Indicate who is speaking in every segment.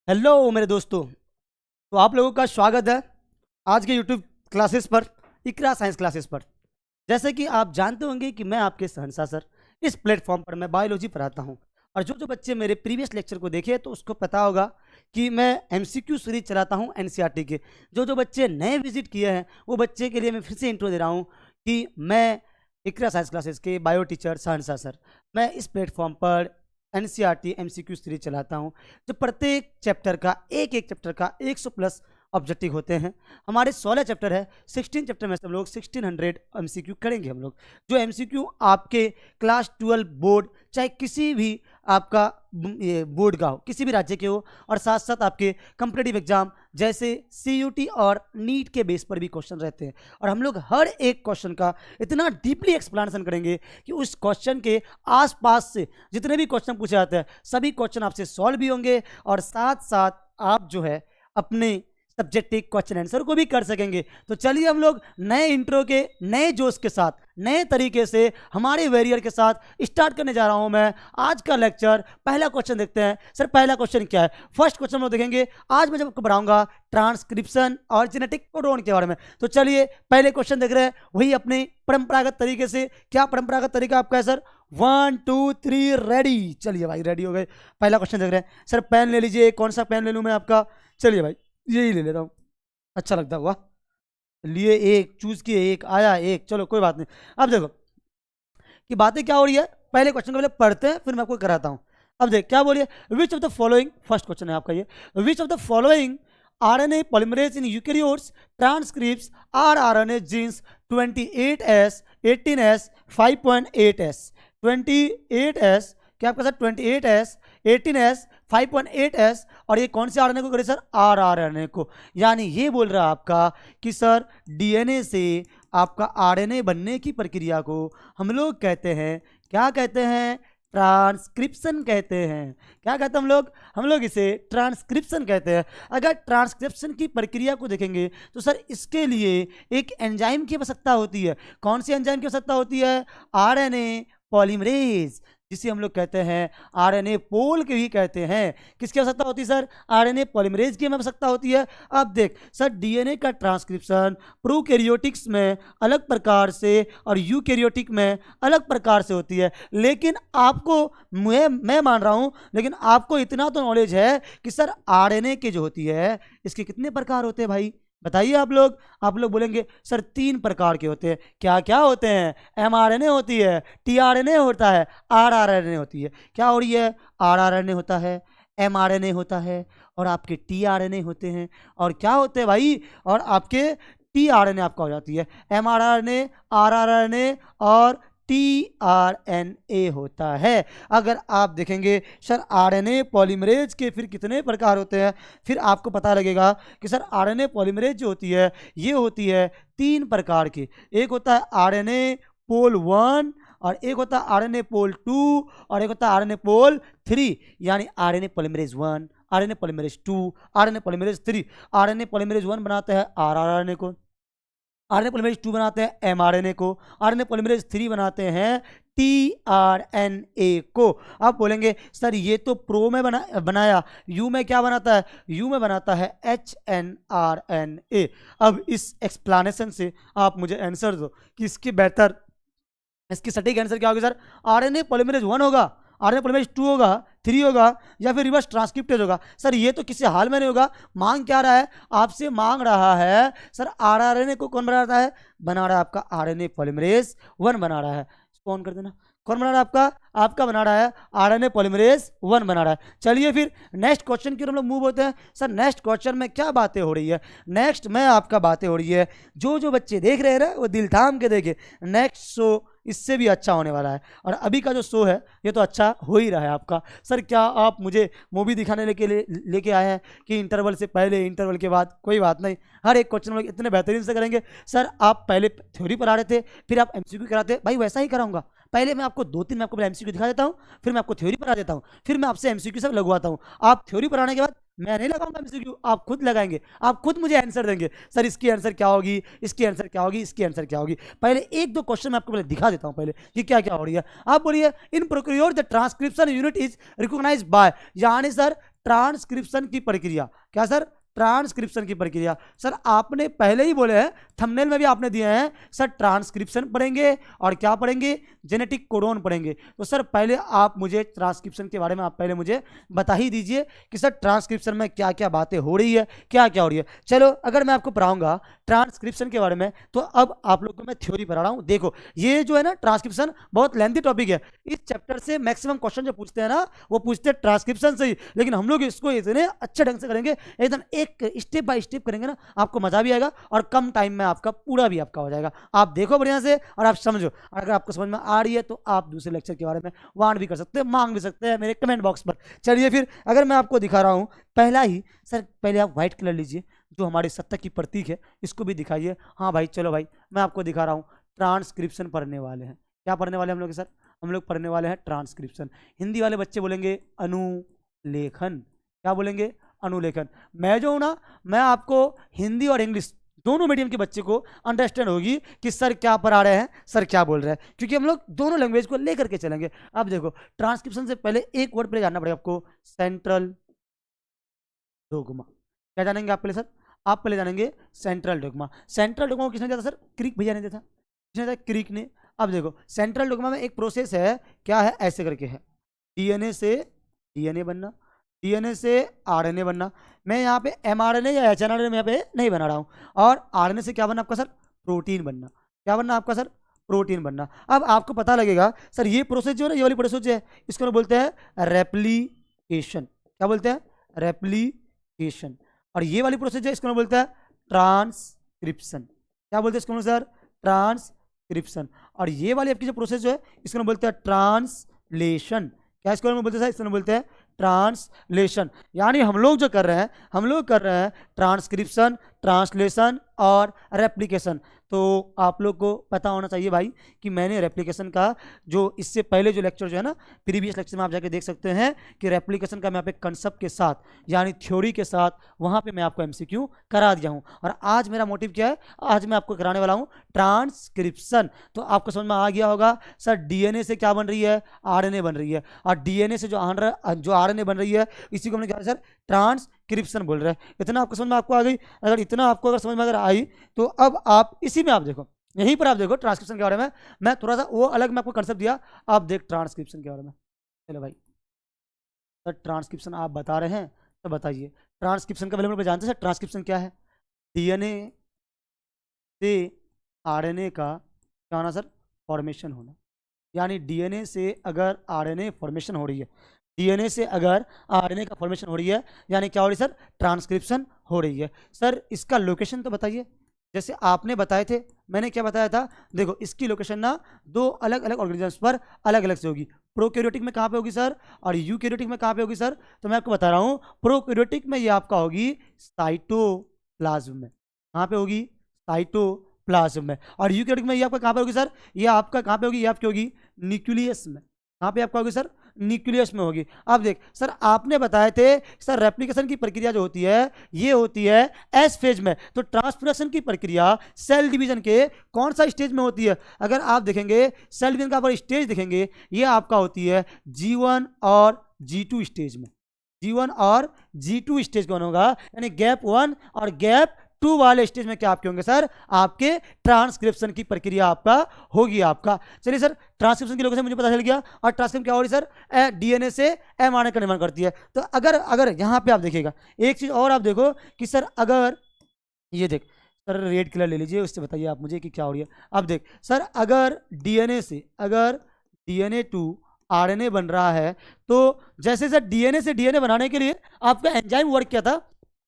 Speaker 1: Hello मेरे दोस्तों। तो आप लोगों का स्वागत है आज के यूट्यूब क्लासेस पर, इकरा साइंस क्लासेस पर। जैसे कि आप जानते होंगे कि मैं आपके शहंशाह सर, इस प्लेटफॉर्म पर मैं बायोलॉजी पढ़ाता हूं। और जो जो बच्चे मेरे प्रीवियस लेक्चर को देखे तो उसको पता होगा कि मैं एमसीक्यू सीरीज चलाता हूं एनसीईआरटी के। जो जो बच्चे नए विजिट किए हैं वो बच्चे के लिए मैं फिर से इंट्रो दे रहा हूं कि मैं इकरा साइंस क्लासेस के बायो टीचर शहंशाह सर, मैं इस प्लेटफॉर्म पर एनसीईआरटी एमसीक्यू सीरीज चलाता हूं। जो प्रत्येक चैप्टर का एक चैप्टर का 100 प्लस ऑब्जेक्टिव होते हैं। हमारे 16 चैप्टर है, 16 चैप्टर में से हम लोग 1600 एमसीक्यू करेंगे हम लोग। जो एमसीक्यू आपके क्लास 12 बोर्ड, चाहे किसी भी आपका ये बोर्ड का हो, किसी भी राज्य के हो, और साथ साथ आपके कॉम्पिटिटिव एग्जाम जैसे सीयूटी और नीट के बेस पर भी क्वेश्चन रहते हैं। और हम लोग हर एक क्वेश्चन का इतना डीपली एक्सप्लेनेशन करेंगे कि उस क्वेश्चन के आसपास से जितने भी क्वेश्चन पूछे जाते हैं सभी क्वेश्चन आपसे सॉल्व भी होंगे, और साथ साथ आप जो है अपने सब्जेक्टिव क्वेश्चन आंसर को भी कर सकेंगे। तो चलिए हम लोग नए इंट्रो के नए जोश के साथ, नए तरीके से हमारे वेरियर के साथ स्टार्ट करने जा रहा हूं मैं आज का लेक्चर। पहला क्वेश्चन देखते हैं। सर पहला क्वेश्चन क्या है? फर्स्ट क्वेश्चन हम लोग देखेंगे। आज मैं जब आपको पढ़ाऊंगा ट्रांसक्रिप्शन और जेनेटिक कोडोन के बारे में। तो चलिए पहले क्वेश्चन देख रहे हैं, वही अपने परंपरागत तरीके से। क्या परंपरागत तरीका आपका है सर? 1 2 3 रेडी। चलिए भाई रेडी हो गए। पहला क्वेश्चन देख रहे हैं। सर पेन ले लीजिए, कौन सा पेन ले लूँ मैं आपका? चलिए भाई यही ले लेता हूँ, अच्छा लगता हुआ। लिए एक चूज किए, एक आया, एक, चलो कोई बात नहीं। अब देखो कि बातें क्या हो रही है, पहले क्वेश्चन को पहले पढ़ते हैं फिर मैं आपको कराता हूँ। अब देख क्या बोलिए, which of the following, first question है आपका ये, विच of the following RNA polymerase in eukaryotes transcripts rRNA genes 28S, 18S, 5.8S, 28S, क्या आपका सर 28S, 18S, 5.8S, और ये कौन से आरएनए को करे सर? rRNA को। यानी ये बोल रहा है आपका कि सर डीएनए से आपका आरएनए बनने की प्रक्रिया को हम लोग कहते हैं, क्या कहते हैं? ट्रांसक्रिप्शन कहते हैं। क्या कहते हैं हम लोग इसे ट्रांसक्रिप्शन कहते हैं। अगर ट्रांसक्रिप्शन की प्रक्रिया को देखेंगे तो सर इसके लिए एक एंजाइम की आवश्यकता होती है। कौन सी एंजाइम की आवश्यकता होती है? आरएनए पॉलीमरेज, जिसे हम लोग कहते हैं आरएनए पोल के भी कहते हैं। किसकी आवश्यकता होती है सर? आरएनए पॉलीमरेज की आवश्यकता होती है। अब देख सर डीएनए का ट्रांसक्रिप्शन प्रोकैरियोटिक्स में अलग प्रकार से और यूकैरियोटिक में अलग प्रकार से होती है। लेकिन आपको मैं मान रहा हूं, लेकिन आपको इतना तो नॉलेज है कि सर आरएनए के जो होती है इसके कितने प्रकार होते हैं भाई? बताइए आप लोग बोलेंगे सर 3 प्रकार के होते हैं। क्या क्या होते हैं? mRNA होती है, tRNA होता है, rRNA होती है। क्या हो रही है? rRNA होता है, mRNA होता है, और आपके tRNA होते हैं। और क्या होते हैं भाई? और आपके tRNA आपका हो जाती है, mRNA, rRNA और tRNA होता है। अगर आप देखेंगे सर आरएनए पॉलीमरेज के फिर कितने प्रकार होते हैं, फिर आपको पता लगेगा कि सर आरएनए पॉलीमरेज जो होती है ये होती है 3 प्रकार की। एक होता है आरएनए पोल 1, और एक होता है आरएनए पोल 2, और एक होता है आरएनए पोल 3। यानी RNA polymerase 1, RNA polymerase 2, RNA polymerase 3। RNA polymerase 1 बनाते हैं आरआरएनए को, आरएनए पॉलीमरेज 2 बनाते हैं एमआरएनए को, आरएनए पॉलीमरेज 3 बनाते हैं टीआरएनए को। आप बोलेंगे सर ये तो प्रो में बनाया, यू में क्या बनाता है? यू में बनाता है एचएनआरएनए। अब इस एक्सप्लेनेशन से आप मुझे आंसर दो कि इसकी सटीक आंसर क्या होगा सर? आरएनए पॉलीमरेज 1 होगा, आरएनए पॉलीमरेज 2 होगा, 3 होगा, या फिर रिवर्स ट्रांसक्रिप्टेज होगा? सर ये तो किसी हाल में नहीं होगा। मांग क्या रहा है? आपसे मांग रहा है सर आरआरएनए को कौन बना रहा है? बना रहा है आपका आरएनए पॉलीमरेज 1 बना रहा है। इसको ऑन कर देना। कौन बना रहा है? आपका बना रहा है आरएनए पॉलीमरेज 1 बना रहा है। चलिए फिर नेक्स्ट क्वेश्चन की ओर हम लोग मूव होते हैं। सर नेक्स्ट क्वेश्चन में क्या बातें हो रही है? नेक्स्ट में आपका बातें हो रही है, जो जो बच्चे देख रहे हैं ना वो दिल थाम के देखे। नेक्स्ट शो इससे भी अच्छा होने वाला है, और अभी का जो शो है ये तो अच्छा हो ही रहा है आपका। सर क्या आप मुझे मूवी दिखाने लेके आए हैं कि इंटरवल से पहले, इंटरवल के बाद? कोई बात नहीं, हर एक क्वेश्चन लोग इतने बेहतरीन से करेंगे। सर आप पहले थ्योरी पढ़ा रहे थे फिर आप एमसीक्यू कराते, भाई वैसा ही कराऊंगा। पहले मैं आपको 2-3 मैं आपको पहले एमसीक्यू दिखा देता हूँ, फिर मैं आपको थ्योरी पढ़ा देता हूँ, फिर मैं आपसे एमसीक्यू सब लगवाता हूँ। आप थ्योरी पढ़ाने के बाद मैं नहीं लगाऊंगा एमसीक्यू, आप खुद लगाएंगे, आप खुद मुझे आंसर देंगे। सर इसकी आंसर क्या होगी, इसकी आंसर क्या होगी, इसकी आंसर क्या होगी। पहले 1-2 क्वेश्चन मैं आपको पहले दिखा देता हूं पहले कि क्या क्या हो रही है। आप बोलिए in procure the transcription unit is recognised by, यानी सर ट्रांसक्रिप्शन की प्रक्रिया। क्या सर? ट्रांसक्रिप्शन की प्रक्रिया। सर आपने पहले ही बोले हैं, थंबनेल में भी आपने दिए हैं सर, ट्रांसक्रिप्शन पढ़ेंगे और क्या पढ़ेंगे? जेनेटिक कोडोन पढ़ेंगे। तो सर पहले आप मुझे ट्रांसक्रिप्शन के बारे में आप पहले मुझे बता ही दीजिए कि सर ट्रांसक्रिप्शन में क्या क्या बातें हो रही है, क्या क्या हो रही है। चलो अगर मैं आपको पढ़ाऊंगा ट्रांसक्रिप्शन के बारे में, तो अब आप लोग को मैं थ्योरी पढ़ा रहा हूँ। देखो ये जो है ना ट्रांसक्रिप्शन बहुत लेंथी टॉपिक है। इस चैप्टर से मैक्सिमम क्वेश्चन जो पूछते हैं ना, वो पूछते हैं ट्रांसक्रिप्शन से ही, लेकिन हम लोग इसको इतने अच्छे ढंग से करेंगे, एकदम एक स्टेप बाय स्टेप करेंगे ना, आपको मजा भी आएगा और कम टाइम में आपका पूरा भी आपका हो जाएगा। आप देखो बढ़िया से और आप समझो। अगर आपको समझ में आ रही है तो आप दूसरे लेक्चर के बारे में वांट भी कर सकते हैं, मांग भी सकते हैं मेरे कमेंट बॉक्स पर। चलिए फिर अगर मैं आपको दिखा रहा हूं पहला ही, सर पहले आप व्हाइट कलर लीजिए, जो हमारे सत्ता की प्रतीक है, इसको भी दिखाइए। हाँ भाई चलो भाई, मैं आपको दिखा रहा हूँ ट्रांसक्रिप्शन पढ़ने वाले हैं। क्या पढ़ने वाले हम लोग सर? हम लोग पढ़ने वाले हैं ट्रांसक्रिप्शन। हिंदी वाले बच्चे बोलेंगे अनुलेखन। क्या बोलेंगे? अनुलेखन। मैं जो हूँ ना, मैं आपको हिंदी और इंग्लिश दोनों मीडियम के बच्चे को अंडरस्टैंड होगी कि सर क्या पढ़ा रहे हैं, सर क्या बोल रहे हैं, क्योंकि हम लोग दोनों लैंग्वेज को लेकर के चलेंगे। अब देखो ट्रांसक्रिप्शन से पहले एक वर्ड पहले जानना पड़ेगा आपको, सेंट्रल डोग्मा। क्या जानेंगे आप पहले सर? आप पहले जानेंगे सेंट्रल डोग्मा। सेंट्रल डोग्मा को किसने दिया था सर? क्रिक भैया ने दिया था। किसने दिया? क्रिक ने। अब देखो सेंट्रल डोग्मा में एक प्रोसेस है, क्या है? ऐसे करके है, डीएनए से डीएनए बनना, डीएनए से आरएनए बनना। मैं यहाँ पे एमआरएनए या एचएनआरएनए में यहाँ पे नहीं बना रहा हूँ। और आरएनए से क्या बनना आपका सर? प्रोटीन बनना। क्या बनना आपका सर? प्रोटीन बनना। अब आपको पता लगेगा सर ये प्रोसेस जो है ना, ये वाली प्रोसेस जो है, इसको बोलते हैं रेप्लिकेशन। क्या बोलते हैं? रेप्लिकेशन। और ये वाली प्रोसेस जो है, इसको बोलते हैं ट्रांसक्रिप्शन। क्या बोलते हैं इसको सर? ट्रांसक्रिप्शन। और ये वाली आपकी जो प्रोसेस जो है, इसको बोलते हैं ट्रांसलेशन। क्या इसको बोलते हैं सर? इसको बोलते हैं ट्रांसलेशन। यानी हम लोग जो कर रहे हैं, हम लोग कर रहे हैं ट्रांसक्रिप्शन, ट्रांसलेशन और रेप्लिकेशन। तो आप लोग को पता होना चाहिए भाई कि मैंने रेप्लिकेशन का जो इससे पहले जो लेक्चर जो है ना, प्रीवियस लेक्चर में आप जाके देख सकते हैं कि रेप्लिकेशन का मैं यहाँ पे कंसेप्ट के साथ यानी थ्योरी के साथ वहाँ पे मैं आपको एमसीक्यू करा दिया हूँ। और आज मेरा मोटिव क्या है? आज मैं आपको कराने वाला हूँ ट्रांसक्रिप्शन। तो आपको समझ में आ गया होगा सर डीएनए से क्या बन रही है? आरएनए बन रही है। और डीएनए से जो आरएनए बन रही है, इसी को हमने क्या सर? ट्रांसक्रिप्शन बोल रहे हैं। इतना आपको समझ में आपको आ गई? अगर इतना आपको अगर समझ में अगर आई, तो अब आप इसी में आप देखो, यहीं पर आप देखो ट्रांसक्रिप्शन के बारे में मैं थोड़ा सा वो अलग मैं आपको कंसेप्ट दिया, आप देख ट्रांसक्रिप्शन के बारे में। चलो भाई सर ट्रांसक्रिप्शन आप बता रहे हैं तो बताइए ट्रांसक्रिप्शन का पहले हम जानते हैं सर ट्रांसक्रिप्शन क्या है? डीएनए से आरएनए का क्या होना सर? फॉर्मेशन होना। यानी डीएनए से अगर आरएनए फॉर्मेशन हो रही है, डीएनए से अगर आरएनए का फॉर्मेशन हो रही है, यानी क्या हो रही है सर? ट्रांसक्रिप्शन हो रही है। सर इसका लोकेशन तो बताइए, जैसे आपने बताए थे, मैंने क्या बताया था? देखो इसकी लोकेशन ना दो अलग अलग ऑर्गेनिजम्स पर अलग अलग से होगी। प्रोकैरियोटिक में कहाँ पे होगी सर? और यूकैरियोटिक में कहाँ पे होगी सर? तो मैं आपको बता रहा हूँ, प्रोकैरियोटिक में ये आपका होगी साइटोप्लाज्म में। कहाँ पे होगी? साइटोप्लाज्म में। और यूकैरियोटिक में ये आपका कहाँ पे होगी सर? ये आपका कहाँ पे होगी? ये आपकी होगी न्यूक्लियस में। कहाँ पे आपका होगी सर? न्यूक्लियस में होगी। अब देख सर आपने बताए थे सर रेप्लिकेशन की प्रक्रिया जो होती है, ये होती है एस फेज में। तो ट्रांसपोर्टेशन की प्रक्रिया सेल डिवीजन के कौन सा स्टेज में होती है? अगर आप देखेंगे सेल डिवीजन का आप स्टेज देखेंगे, ये आपका होती है G1 और G2 स्टेज में। G1 और G2 स्टेज कौन होगा? यानी गैप 1 और गैप 2 वाले स्टेज में क्या आपके होंगे सर? आपके ट्रांसक्रिप्शन की प्रक्रिया आपका होगी आपका। चलिए सर ट्रांसक्रिप्शन की लोकेशन मुझे पता चल गया। और ट्रांसक्रिप्शन क्या हो रही सर? डीएनए से एमआरएनए का निर्माण करती है। तो अगर यहाँ पे आप देखिएगा एक चीज और आप देखो कि सर अगर ये देख सर रेड कलर ले लीजिए, उससे बताइए आप मुझे कि क्या हो रही है। अब देख सर अगर डीएनए से अगर डीएनए टू आरएनए बन रहा है, तो जैसे सर डीएनए से डीएनए बनाने के लिए आपका एंजाइम वर्क किया था,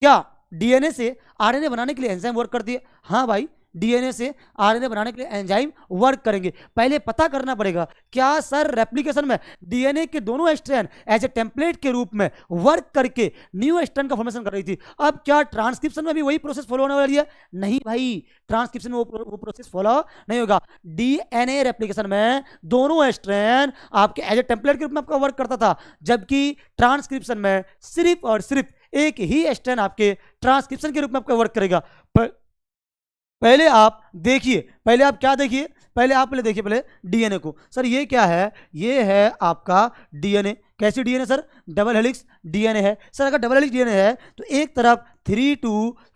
Speaker 1: क्या डीएनए से आरएनए बनाने के लिए एंजाइम वर्क करती है? हाँ भाई, डीएनए से आरएनए बनाने के लिए एंजाइम वर्क करेंगे। पहले पता करना पड़ेगा क्या सर रेप्लिकेशन में डीएनए के दोनों स्ट्रैंड एज ए टेम्पलेट के रूप में वर्क करके न्यू स्ट्रैंड का फॉर्मेशन कर रही थी। अब क्या ट्रांसक्रिप्शन में भी वही प्रोसेस फॉलो होने वाली है? नहीं भाई, ट्रांसक्रिप्शन में वो प्रोसेस फॉलो नहीं होगा। डीएनए रेप्लिकेशन में दोनों स्ट्रैंड आपके एज ए टेम्पलेट के रूप में आपका वर्क करता था, जबकि ट्रांसक्रिप्शन में सिर्फ और सिर्फ एक ही स्ट्रैंड आपके ट्रांसक्रिप्शन के रूप में आपका वर्क करेगा। पहले आप देखिए, पहले आप क्या देखिए पहले आप पहले देखिए पहले डीएनए को। सर ये क्या है, ये है आपका डीएनए। कैसी DNA sir, double helix DNA है। सर अगर डबल हेलिक्स डीएनए है तो एक तरफ 3 to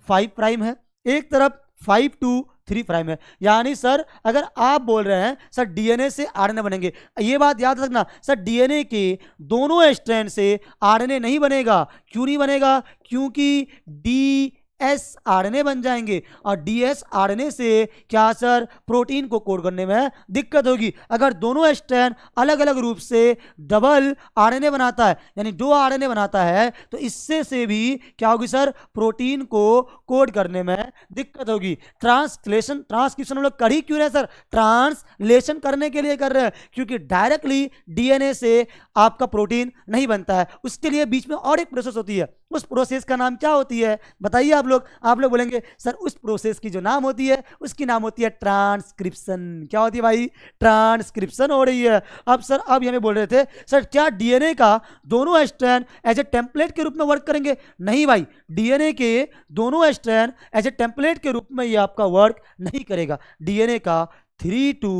Speaker 1: 5 प्राइम है, एक तरफ 5 to 3 प्राइम है। यानी सर अगर आप बोल रहे हैं सर डीएनए से आरएनए बनेंगे, ये बात याद रखना सर, डीएनए के दोनों स्ट्रैंड से आरएनए नहीं बनेगा। क्यों नहीं बनेगा, क्योंकि डी एस आरएनए बन जाएंगे और डीएस आरएनए से क्या सर, प्रोटीन को कोड करने में दिक्कत होगी। अगर दोनों स्ट्रैंड अलग अलग रूप से डबल आरएनए बनाता है, यानी 2 आरएनए बनाता है, तो इससे से भी क्या होगी सर, प्रोटीन को कोड करने में दिक्कत होगी। ट्रांसक्रिप्शन हम लोग कर ही क्यों रहे हैं सर, ट्रांसलेशन करने के लिए कर रहे हैं, क्योंकि डायरेक्टली डीएनए से आपका प्रोटीन नहीं बनता है, उसके लिए बीच में और एक प्रोसेस होती है। उस प्रोसेस का नाम क्या होती है बताइए आप लोग बोलेंगे सर उस प्रोसेस की जो नाम होती है उसकी नाम होती है ट्रांसक्रिप्शन। क्या होती है भाई, ट्रांसक्रिप्शन हो रही है। अब सर अब हमें बोल रहे थे सर क्या डीएनए का दोनों स्ट्रैंड एज ए टेम्पलेट के रूप में वर्क करेंगे? नहीं भाई, डीएनए के दोनों स्ट्रैंड एज ए टेम्पलेट के रूप में ये आपका वर्क नहीं करेगा। डीएनए का 3 to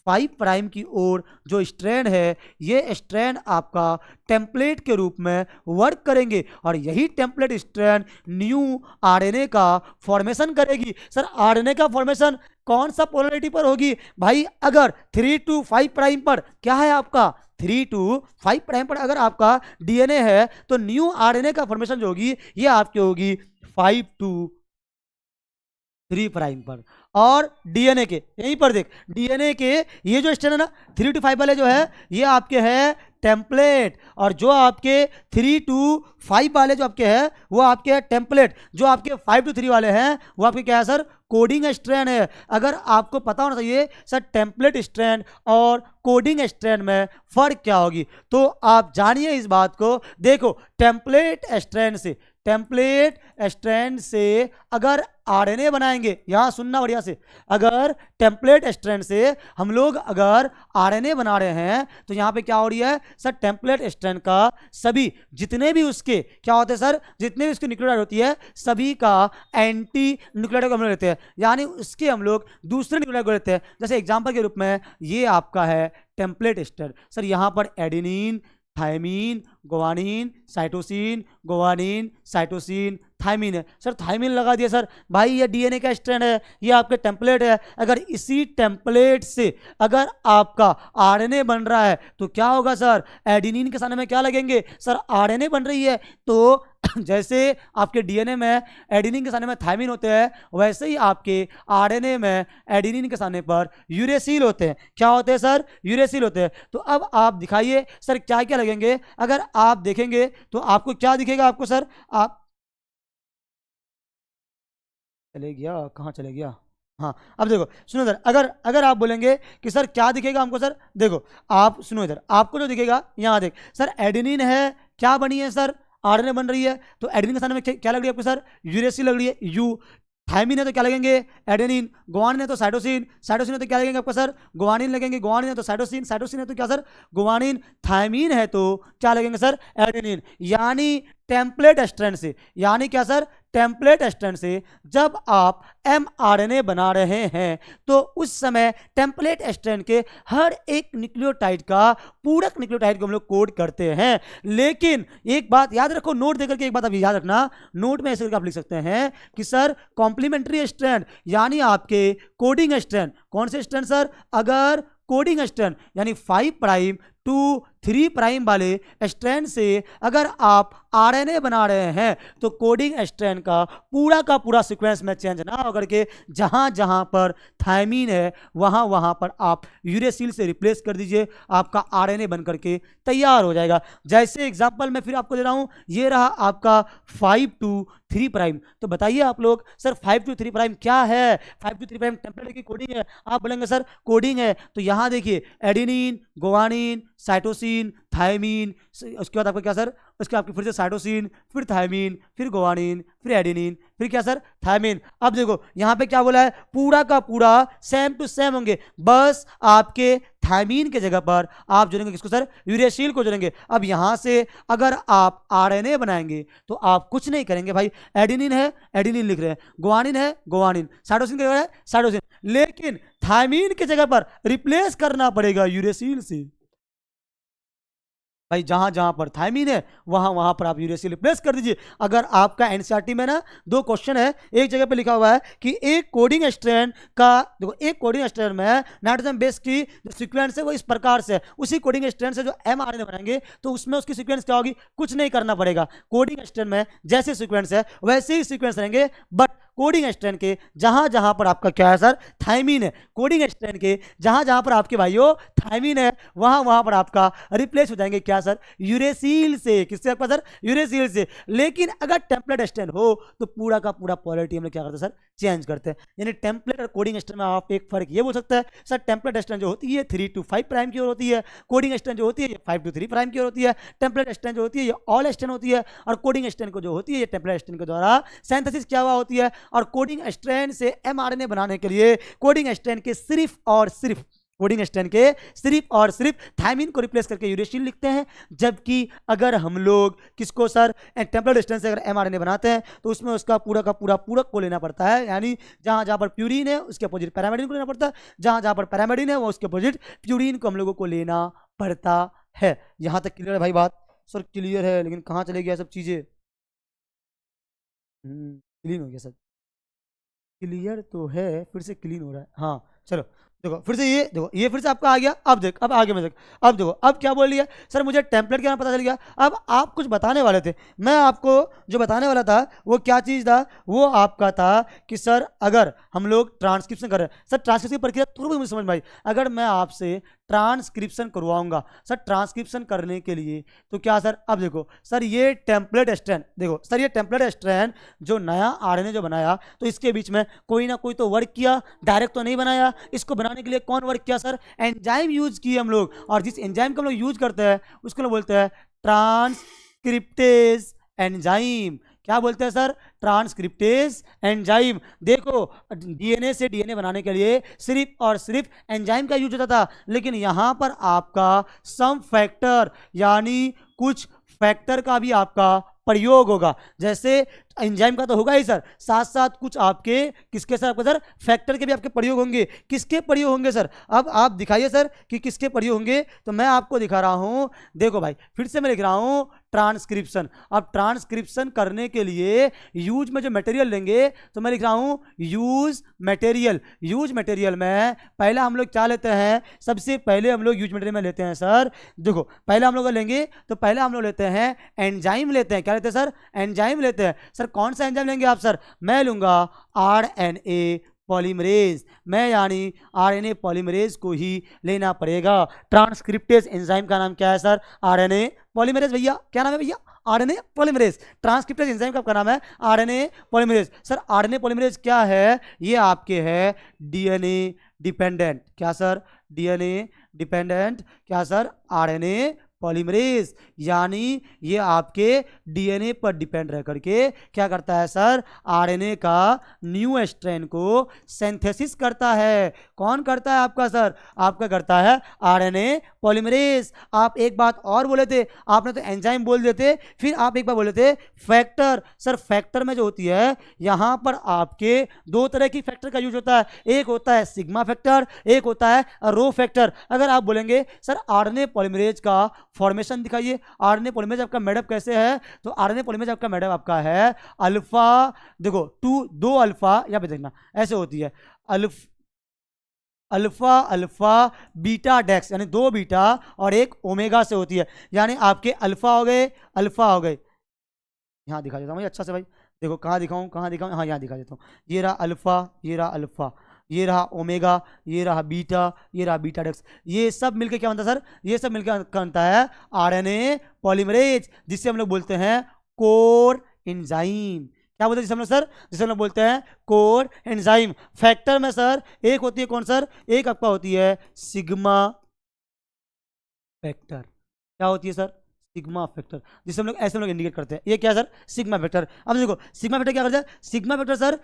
Speaker 1: 5 प्राइम की ओर जो स्ट्रैंड है, ये स्ट्रैंड आपका टेम्पलेट के रूप में वर्क करेंगे और यही टेम्पलेट स्ट्रैंड न्यू आरएनए का फॉर्मेशन करेगी। सर आरएनए का फॉर्मेशन कौन सा पोलरिटी पर होगी भाई? अगर 3 to 5 प्राइम पर क्या है आपका, 3 to 5 प्राइम पर अगर आपका डीएनए है तो न्यू आरएनए का फॉर्मेशन जो होगी ये आपकी होगी 5 to 3 प्राइम पर। और डीएनए के यहीं पर देख, डीएनए के ये जो स्ट्रैंड है ना 3 to 5 वाले जो है ये आपके हैं टेम्पलेट, और जो आपके 3 to 5 वाले जो आपके हैं वो आपके हैं टेम्पलेट। जो आपके 5 to 3 वाले हैं वो आपके क्या है सर, कोडिंग स्ट्रैंड है। अगर आपको पता होना चाहिए सर टेम्पलेट स्ट्रैंड और कोडिंग स्ट्रैंड में फर्क क्या होगी, तो आप जानिए इस बात को। देखो टेम्पलेट स्ट्रैंड से अगर आरएनए बनाएंगे, यहां सुनना बढ़िया से, अगर टेम्पलेट स्ट्रैंड से हम लोग अगर आरएनए बना रहे हैं तो यहां पे क्या हो रही है सर, टेम्पलेट स्ट्रैंड का सभी जितने भी उसके क्या होते हैं सर, जितने भी उसकी न्यूक्लियोटाइड होती है सभी का एंटी न्यूक्लियोटाइड को हम लोग लेते हैं, यानी उसके हम लोग दूसरे न्यूक्लियोटाइड को लेते हैं। जैसे एग्जांपल के रूप में ये आपका है टेम्पलेट स्ट्रैंड। सर यहाँ पर adenine, thymine, guanine, cytosine, guanine, cytosine, thymine है। सर थायमीन लगा दिया सर, भाई ये डीएनए का स्ट्रैंड है, ये आपके टेम्पलेट है। अगर इसी टेम्पलेट से अगर आपका आरएनए बन रहा है तो क्या होगा सर, एडेनिन के सामने में क्या लगेंगे सर, आरएनए बन रही है तो जैसे आपके डीएनए में एडेनिन के सामने में थायमीन होते हैं, वैसे ही आपके आरएनए में एडेनिन के सामने पर यूरेसिल होते हैं। क्या होते हैं सर, यूरेसिल होते हैं। तो अब आप दिखाइए सर क्या क्या लगेंगे। अगर आप देखेंगे तो आपको क्या दिखेगा, आपको सर आप चले गया, कहाँ चले गया, हाँ अब देखो सुनो इधर, अगर आप बोलेंगे कि सर क्या दिखेगा हमको, सर देखो आप सुनो इधर, आपको जो दिखेगा यहाँ देख सर, एडेनिन है, क्या बनी है सर, आरएनए बन रही है, तो एडेनिन के सामने में क्या लग रही है आपको सर, यूरेसिल लग रही है, यू। थायमीन है तो क्या लगेंगे, एडेनिन। गुआनिन है तो साइटोसिन, साइटोसिन है तो क्या लगेंगे आपको सर, गुआनिन लगेंगे। गुआनिन है तो साइटोसिन, साइटोसिन है तो क्या सर, गुआनिन। थायमीन है तो क्या लगेंगे सर, एडेनिन। यानी टेम्पलेट स्ट्रैंड से, यानी क्या सर, टेम्पलेट स्ट्रैंड से जब आप एमआरएनए बना रहे हैं तो उस समय टेम्पलेट स्ट्रैंड के हर एक न्यूक्लियोटाइड का पूरक न्यूक्लियोटाइड को हम लोग कोड करते हैं। लेकिन एक बात याद रखो, नोट देकर के एक बात अभी याद रखना, नोट में ऐसे करके आप लिख सकते हैं कि सर कॉम्प्लीमेंट्री स्ट्रैंड यानी आपके कोडिंग स्ट्रैंड, कौन से स्ट्रैंड सर, अगर कोडिंग स्ट्रैंड यानी 5 प्राइम टू 3 प्राइम वाले स्ट्रैंड से अगर आप आरएनए बना रहे हैं तो कोडिंग स्ट्रैंड का पूरा सीक्वेंस में चेंज ना होकर के जहां जहां पर थायमीन है वहां वहां पर आप यूरेसिल से रिप्लेस कर दीजिए, आपका आरएनए बन करके तैयार हो जाएगा। जैसे एग्जांपल मैं फिर आपको दे रहा हूं, ये रहा आपका 5 to 3 प्राइम। तो बताइए आप लोग सर 5 to 3 प्राइम क्या है, 5 to 3 प्राइम टेम्पलेट की कोडिंग है। आप बोलेंगे सर कोडिंग है, तो यहां देखिए एडेनिन, गुआनिन, साइटोसिन, थायमीन, उसके बाद आपका क्या सर, उसके आपकी फिर से साइटोसिन, फिर थायमीन, फिर गुआनिन, फिर एडेनिन, फिर क्या सर, थायमीन। अब देखो यहाँ पे क्या बोला है, पूरा का पूरा सेम टू सेम होंगे, बस आपके थायमीन के जगह पर आप जोड़ेंगे किसको सर, यूरेसिल को जोड़ेंगे। अब यहाँ से अगर आप आरएनए बनाएंगे तो आप कुछ नहीं करेंगे भाई, एडेनिन है एडेनिन लिख रहे हैं, गुआनिन है गुआनिन, साइटोसिन की जगह है साइटोसिन, लेकिन थायमीन की जगह पर रिप्लेस करना पड़ेगा यूरेसिल से। भाई जहां जहां पर थायमीन है वहां वहां पर आप यूरेसिल रिप्लेस कर दीजिए। अगर आपका एनसीईआरटी में ना 2 क्वेश्चन है, एक जगह पे लिखा हुआ है कि एक कोडिंग स्ट्रैंड का, देखो एक कोडिंग स्ट्रैंड में नाइट्रोजन बेस की जो सीक्वेंस है वो इस प्रकार से है, उसी कोडिंग स्ट्रैंड से जो एमआरएनए बनाएंगे तो उसमें उसकी सीक्वेंस क्या होगी, कुछ नहीं करना पड़ेगा। कोडिंग स्ट्रैंड में जैसे सीक्वेंस है वैसे ही सीक्वेंस रहेंगे, बट कोडिंग स्ट्रैंड के जहां जहां पर आपका क्या है सर, थायमीन है, कोडिंग स्ट्रैंड के जहां जहां पर आपके भाइयों थायमीन है वहां वहां पर आपका रिप्लेस हो जाएंगे क्या सर, यूरेसिल से। किससे आपका सर, यूरेसिल से। लेकिन अगर टेम्पलेट स्ट्रैंड हो तो पूरा का पूरा पॉलिटी हम लोग क्या करते हैं सर, चेंज करते हैं। यानी टेम्पलेट और कोडिंग स्ट्रैंड में आप एक फर्क ये बोल सकते हैं सर, टेम्पलेट स्ट्रैंड जो होती है 3 to 5 प्राइम की ओर होती है, कोडिंग स्ट्रैंड जो होती है ये 5 to 3 प्राइम की ओर होती है। टेम्पलेट स्ट्रैंड जो होती है ये ऑल स्ट्रैंड होती है, और कोडिंग स्ट्रैंड को जो होती है ये टेम्पलेट स्ट्रैंड के द्वारा सिंथेसिस क्या हुआ होती है। और कोडिंग स्ट्रैंड से एमआरएनए बनाने के लिए कोडिंग स्ट्रैंड के सिर्फ और सिर्फ, कोडिंग स्ट्रैंड के सिर्फ और सिर्फ थायमीन को रिप्लेस करके यूरेसिल लिखते हैं। जबकि अगर हम लोग किसको सर, टेम्पलेट स्ट्रैंड से अगर एमआरएनए बनाते हैं तो उसमें उसका पूरा का पूरा पूरक को लेना पड़ता है, यानी जहां जहां पर प्यूरिन है उसके अपोजिट पैरामेडिन को लेना पड़ता है, जहां जहां पर पैरामेडिन है वो उसके अपोजिट प्यूरिन को हम लोगों को लेना पड़ता है। यहां तक क्लियर है भाई बात? सर क्लियर है, लेकिन कहाँ चले गया सब चीजें, क्लीन हो गया सब, क्लियर तो है, फिर से क्लीन हो रहा है। हाँ चलो देखो फिर से ये, देखो ये फिर से आपका आ गया। अब देख, अब आगे में देख, अब देखो अब क्या बोल लिया सर, मुझे टेम्पलेट क्या पता चल गया। अब आप कुछ बताने वाले थे, मैं आपको जो बताने वाला था वो क्या चीज़ था, वो आपका था कि सर अगर हम लोग ट्रांसक्रिप्शन कर रहे हैं, सर ट्रांसक्रिप्शन की प्रक्रिया थोड़ी मुझे समझ में आई। अगर मैं आपसे ट्रांसक्रिप्शन करवाऊंगा सर, ट्रांसक्रिप्शन करने के लिए तो क्या सर, अब देखो सर ये टेम्पलेट स्ट्रैंड, देखो सर ये टेम्पलेट स्ट्रैंड जो नया आरएनए जो बनाया तो इसके बीच में कोई ना कोई तो वर्क किया, डायरेक्ट तो नहीं बनाया। इसको बनाने के लिए कौन वर्क किया सर, एंजाइम यूज किए हम लोग, और जिस एंजाइम को हम लोग यूज करते हैं उसको लोग बोलते हैं ट्रांसक्रिप्टेज एंजाइम। क्या बोलते हैं सर, ट्रांसक्रिप्टेज एंजाइम। देखो डीएनए से डीएनए बनाने के लिए सिर्फ और सिर्फ एंजाइम का यूज होता था, लेकिन यहां पर आपका सम फैक्टर यानी कुछ फैक्टर का भी आपका प्रयोग होगा। जैसे एंजाइम का तो होगा ही सर, साथ साथ कुछ आपके किसके सर, आपके सर फैक्टर के भी आपके प्रयोग होंगे। किसके प्रयोग होंगे सर, अब आप दिखाइए सर कि किसके प्रयोग होंगे, तो मैं आपको दिखा रहा हूं। देखो भाई फिर से मैं लिख रहा हूं ट्रांसक्रिप्शन। अब ट्रांसक्रिप्शन करने के लिए यूज में जो मटेरियल लेंगे तो मैं लिख रहा हूं यूज मटेरियल। यूज मटेरियल में पहला हम लोग क्या लेते हैं, सबसे पहले हम लोग यूज मटेरियल में लेते हैं सर, देखो पहला हम लोग लेंगे तो पहला हम लोग लेते हैं एंजाइम लेते हैं। क्या लेते हैं सर, एंजाइम लेते हैं। सर कौन सा एंजाइम लेंगे आप सर, मैं लूंगा आरएनए पॉलीमरेज, मैं यानी आरएनए पॉलीमरेज को ही लेना पड़ेगा। ट्रांसक्रिप्टेज एंजाइम का नाम क्या है सर, आरएनए पॉलीमरेज। भैया क्या नाम है भैया, आरएनए पॉलीमरेज। ट्रांसक्रिप्टेज एंजाइम का आपका नाम है RNA polymerase. Sir RNA polymerase क्या है, ये आपके है डीएनए डिपेंडेंट। क्या सर, डीएनए डिपेंडेंट। क्या सर, आरएनए पॉलीमरेज, यानी ये आपके डीएनए पर डिपेंड रह करके क्या करता है सर, आरएनए का न्यू स्ट्रैंड को सिंथेसिस करता है। कौन करता है आपका सर, आपका करता है आरएनए पॉलीमरेज। आप एक बात और बोले थे, आपने तो एंजाइम बोल देते, फिर आप एक बार बोले थे फैक्टर। सर फैक्टर में जो होती है यहां पर आपके 2 तरह की फैक्टर का यूज होता है, एक होता है सिग्मा फैक्टर, एक होता है रो फैक्टर। अगर आप बोलेंगे सर आरएनए पॉलीमरेज का फॉर्मेशन दिखाइए, आरएनए पॉलीमरेज आपका मेडअप कैसे है, तो आरएनए पॉलीमरेज आपका मेडअप आपका है अल्फा, देखो 2 अल्फा, यहाँ पे देखना ऐसे होती है, अल्फा अल्फा बीटा डेक्स, यानी 2 बीटा और 1 ओमेगा से होती है। यानी आपके अल्फा हो गए, अल्फा हो गए। यहाँ दिखा देता हूँ अच्छा से भाई, देखो कहाँ दिखाऊँ, कहाँ दिखाऊँ, हाँ यहाँ दिखा देता हूँ। ये रहा अल्फा, ये रहा अल्फा, ये रहा ओमेगा, ये रहा बीटा, ये रहा बीटा डेक्स। ये सब मिलकर क्या बनता है सर, ये सब मिलकर बनता है आरएनए पॉलीमरेज, जिसे हम लोग बोलते हैं कोर एंजाइम। क्या बोलते हैं जिसे हम लोग सर, जिसे हम लोग बोलते हैं कोर एंजाइम। फैक्टर में सर एक होती है कौन सर, एक आपका होती है सिग्मा फैक्टर। क्या होती है सर? सिग्मा फैक्टर, जिसे हम लोग ऐसे हम लोग इंडिकेट करते हैं। ये क्या सर? Sigma factor. अब देखो सिग्मा फैक्टर क्या करता है? Sigma factor sir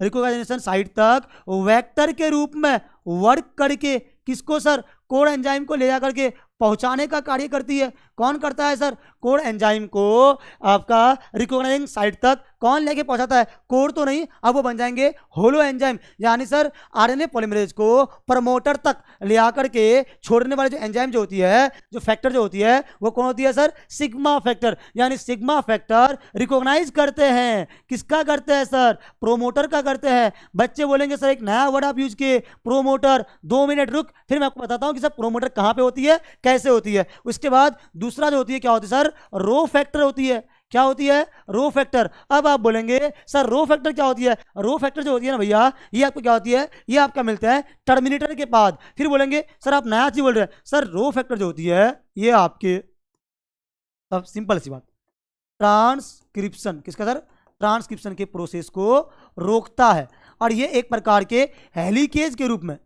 Speaker 1: recognition site तक वेक्टर के रूप में वर्क करके किसको सर? कोड एंजाइम को ले जा करके पहुंचाने का कार्य करती है। कौन करता है सर? कोड एंजाइम को आपका रिकॉग्नाइजिंग साइट तक कौन लेके पहुंचाता है? कोड तो नहीं, अब वो बन जाएंगे होलो एंजाइम, यानी सर आरएनए पॉलीमरेज को प्रमोटर तक ले आकर के छोड़ने वाले जो एंजाइम जो होती है, जो फैक्टर जो होती है, वो कौन होती है सर? Sigma factor. यानी सिग्मा फैक्टर रिकॉग्नाइज करते हैं, किसका करते हैं सर? प्रोमोटर का करते हैं। बच्चे बोलेंगे सर एक नया वर्ड आप यूज किए, प्रोमोटर। 2 मिनट रुक, फिर मैं आपको बताता हूं कि सर प्रोमोटर कहां पे होती है, कैसे होती है। उसके बाद दूसरा जो होती है क्या होती है सर? रो फैक्टर होती है। क्या होती है? Rho factor. अब आप बोलेंगे सर रो फैक्टर क्या होती है? रो फैक्टर जो होती है ना भैया, ये आपको क्या होती है? ये आपका मिलता है टर्मिनेटर के बाद। फिर बोलेंगे सर आप नया चीज बोल रहे हैं। सर रो फैक्टर जो होती है ये आपके, अब सिंपल सी बात, ट्रांसक्रिप्शन, किसका सर? ट्रांसक्रिप्शन के प्रोसेस को रोकता है। और ये एक प्रकार के हेलिकेज के रूप में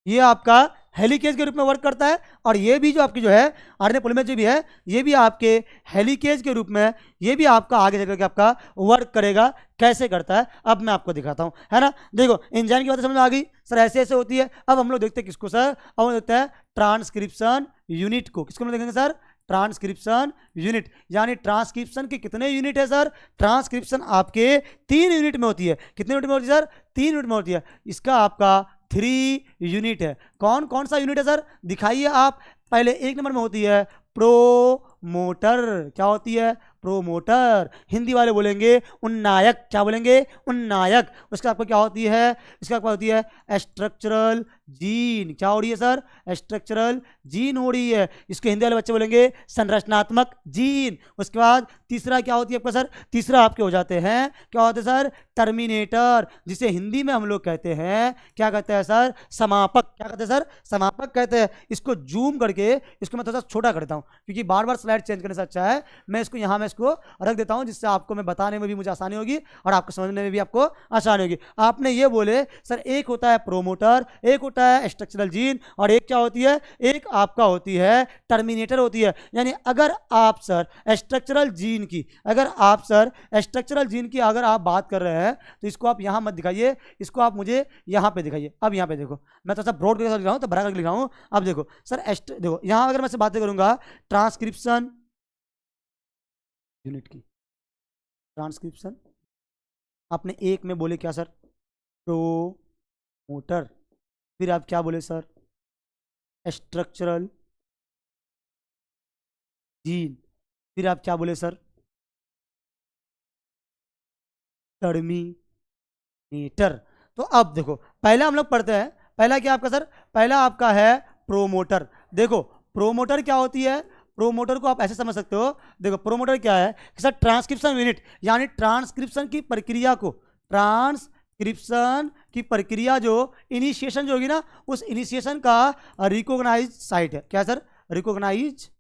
Speaker 1: ये आपका हेलिकेज के रूप में वर्क करता है। और ये भी जो आपकी जो है आरएनए पॉलीमरेज जो भी है, ये भी आपके हेलिकेज के रूप में ये भी आपका आगे चल के आपका वर्क करेगा। कैसे करता है अब मैं आपको दिखाता हूं, है ना। देखो एंजाइम की बात समझ में आ गई सर, ऐसे ऐसे होती है। अब हम लोग देखते हैं किसको सर? अब हम देखते हैं ट्रांसक्रिप्शन यूनिट को। किसको हम देखेंगे सर? Transcription unit. यानी ट्रांसक्रिप्शन के कितने यूनिट है सर? ट्रांसक्रिप्शन आपके 3 यूनिट में होती है। कितने यूनिट में होती है सर? 3 यूनिट में होती है। इसका आपका 3 यूनिट है। कौन कौन सा यूनिट है सर? दिखाइए आप। पहले 1 नंबर में होती है प्रोमोटर। क्या होती है? प्रोमोटर। हिंदी वाले बोलेंगे उन्नायक। क्या बोलेंगे? उन्नायक। उसका आपको क्या होती है? इसका आपको होती है स्ट्रक्चरल जीन। क्या हो रही है सर? स्ट्रक्चरल जीन हो रही है। इसको हिंदी वाले बच्चे बोलेंगे संरचनात्मक जीन। उसके बाद तीसरा क्या होती है आपका सर? तीसरा आपके हो जाते हैं, क्या होते हैं सर? टर्मिनेटर, जिसे हिंदी में हम लोग कहते हैं, क्या कहते हैं सर? समापक। क्या कहते हैं सर? समापक कहते हैं। इसको जूम करके इसको मैं थोड़ा सा छोटा कर देता हूं, क्योंकि बार बार स्लाइड चेंज करने से अच्छा है मैं इसको यहां में इसको रख देता हूं, जिससे आपको मैं बताने में भी मुझे आसानी होगी और आपको समझने में भी आपको आसानी होगी। आपने ये बोले सर एक होता है प्रोमोटर, एक होता है स्ट्रक्चरल जीन, और एक क्या होती है? एक आपका होती है टर्मिनेटर होती है। यानी अगर आप सर स्ट्रक्चरल जीन की अगर आप बात कर रहे हैं तो इसको आप यहां मत दिखाइए, इसको आप मुझे यहां पे दिखाइए। अब यहां पे देखो, मैं तो सब ब्रॉड करके लिख रहा हूं, तो बड़ा करके लिख रहा हूं। अब देखो सर देखो यहां अगर मैं से बातें करूंगा ट्रांसक्रिप्शन यूनिट की, ट्रांसक्रिप्शन आपने एक में बोले क्या सर? प्रोमोटर। फिर आप क्या बोले सर? Structural gene. फिर आप क्या बोले सर? टर्मिनेटर। तो अब देखो पहला हम लोग पढ़ते हैं। पहला क्या आपका सर? पहला आपका है प्रोमोटर। देखो प्रोमोटर क्या होती है? प्रोमोटर को आप ऐसे समझ सकते हो। देखो प्रोमोटर क्या है कि सर ट्रांसक्रिप्शन यूनिट, यानी ट्रांसक्रिप्शन की प्रक्रिया को, ट्रांसक्रिप्शन की प्रक्रिया जो इनिशिएशन जो होगी ना, उस इनिशिएशन का रिकॉग्नाइज साइट है। क्या सर? रिकॉग्नाइज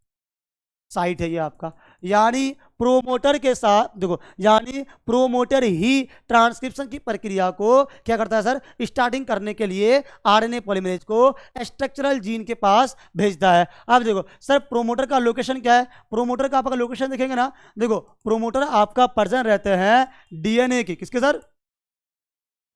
Speaker 1: साइट है ये आपका। यानी प्रोमोटर के साथ देखो, यानी प्रोमोटर ही ट्रांसक्रिप्शन की प्रक्रिया को क्या करता है सर? स्टार्टिंग करने के लिए आरएनए पॉलीमरेज को स्ट्रक्चरल जीन के पास भेजता है। अब देखो सर प्रोमोटर का लोकेशन क्या है? प्रोमोटर का आपका लोकेशन देखेंगे ना, देखो प्रोमोटर आपका पर्सन रहते हैं डीएनए के। किसके सर?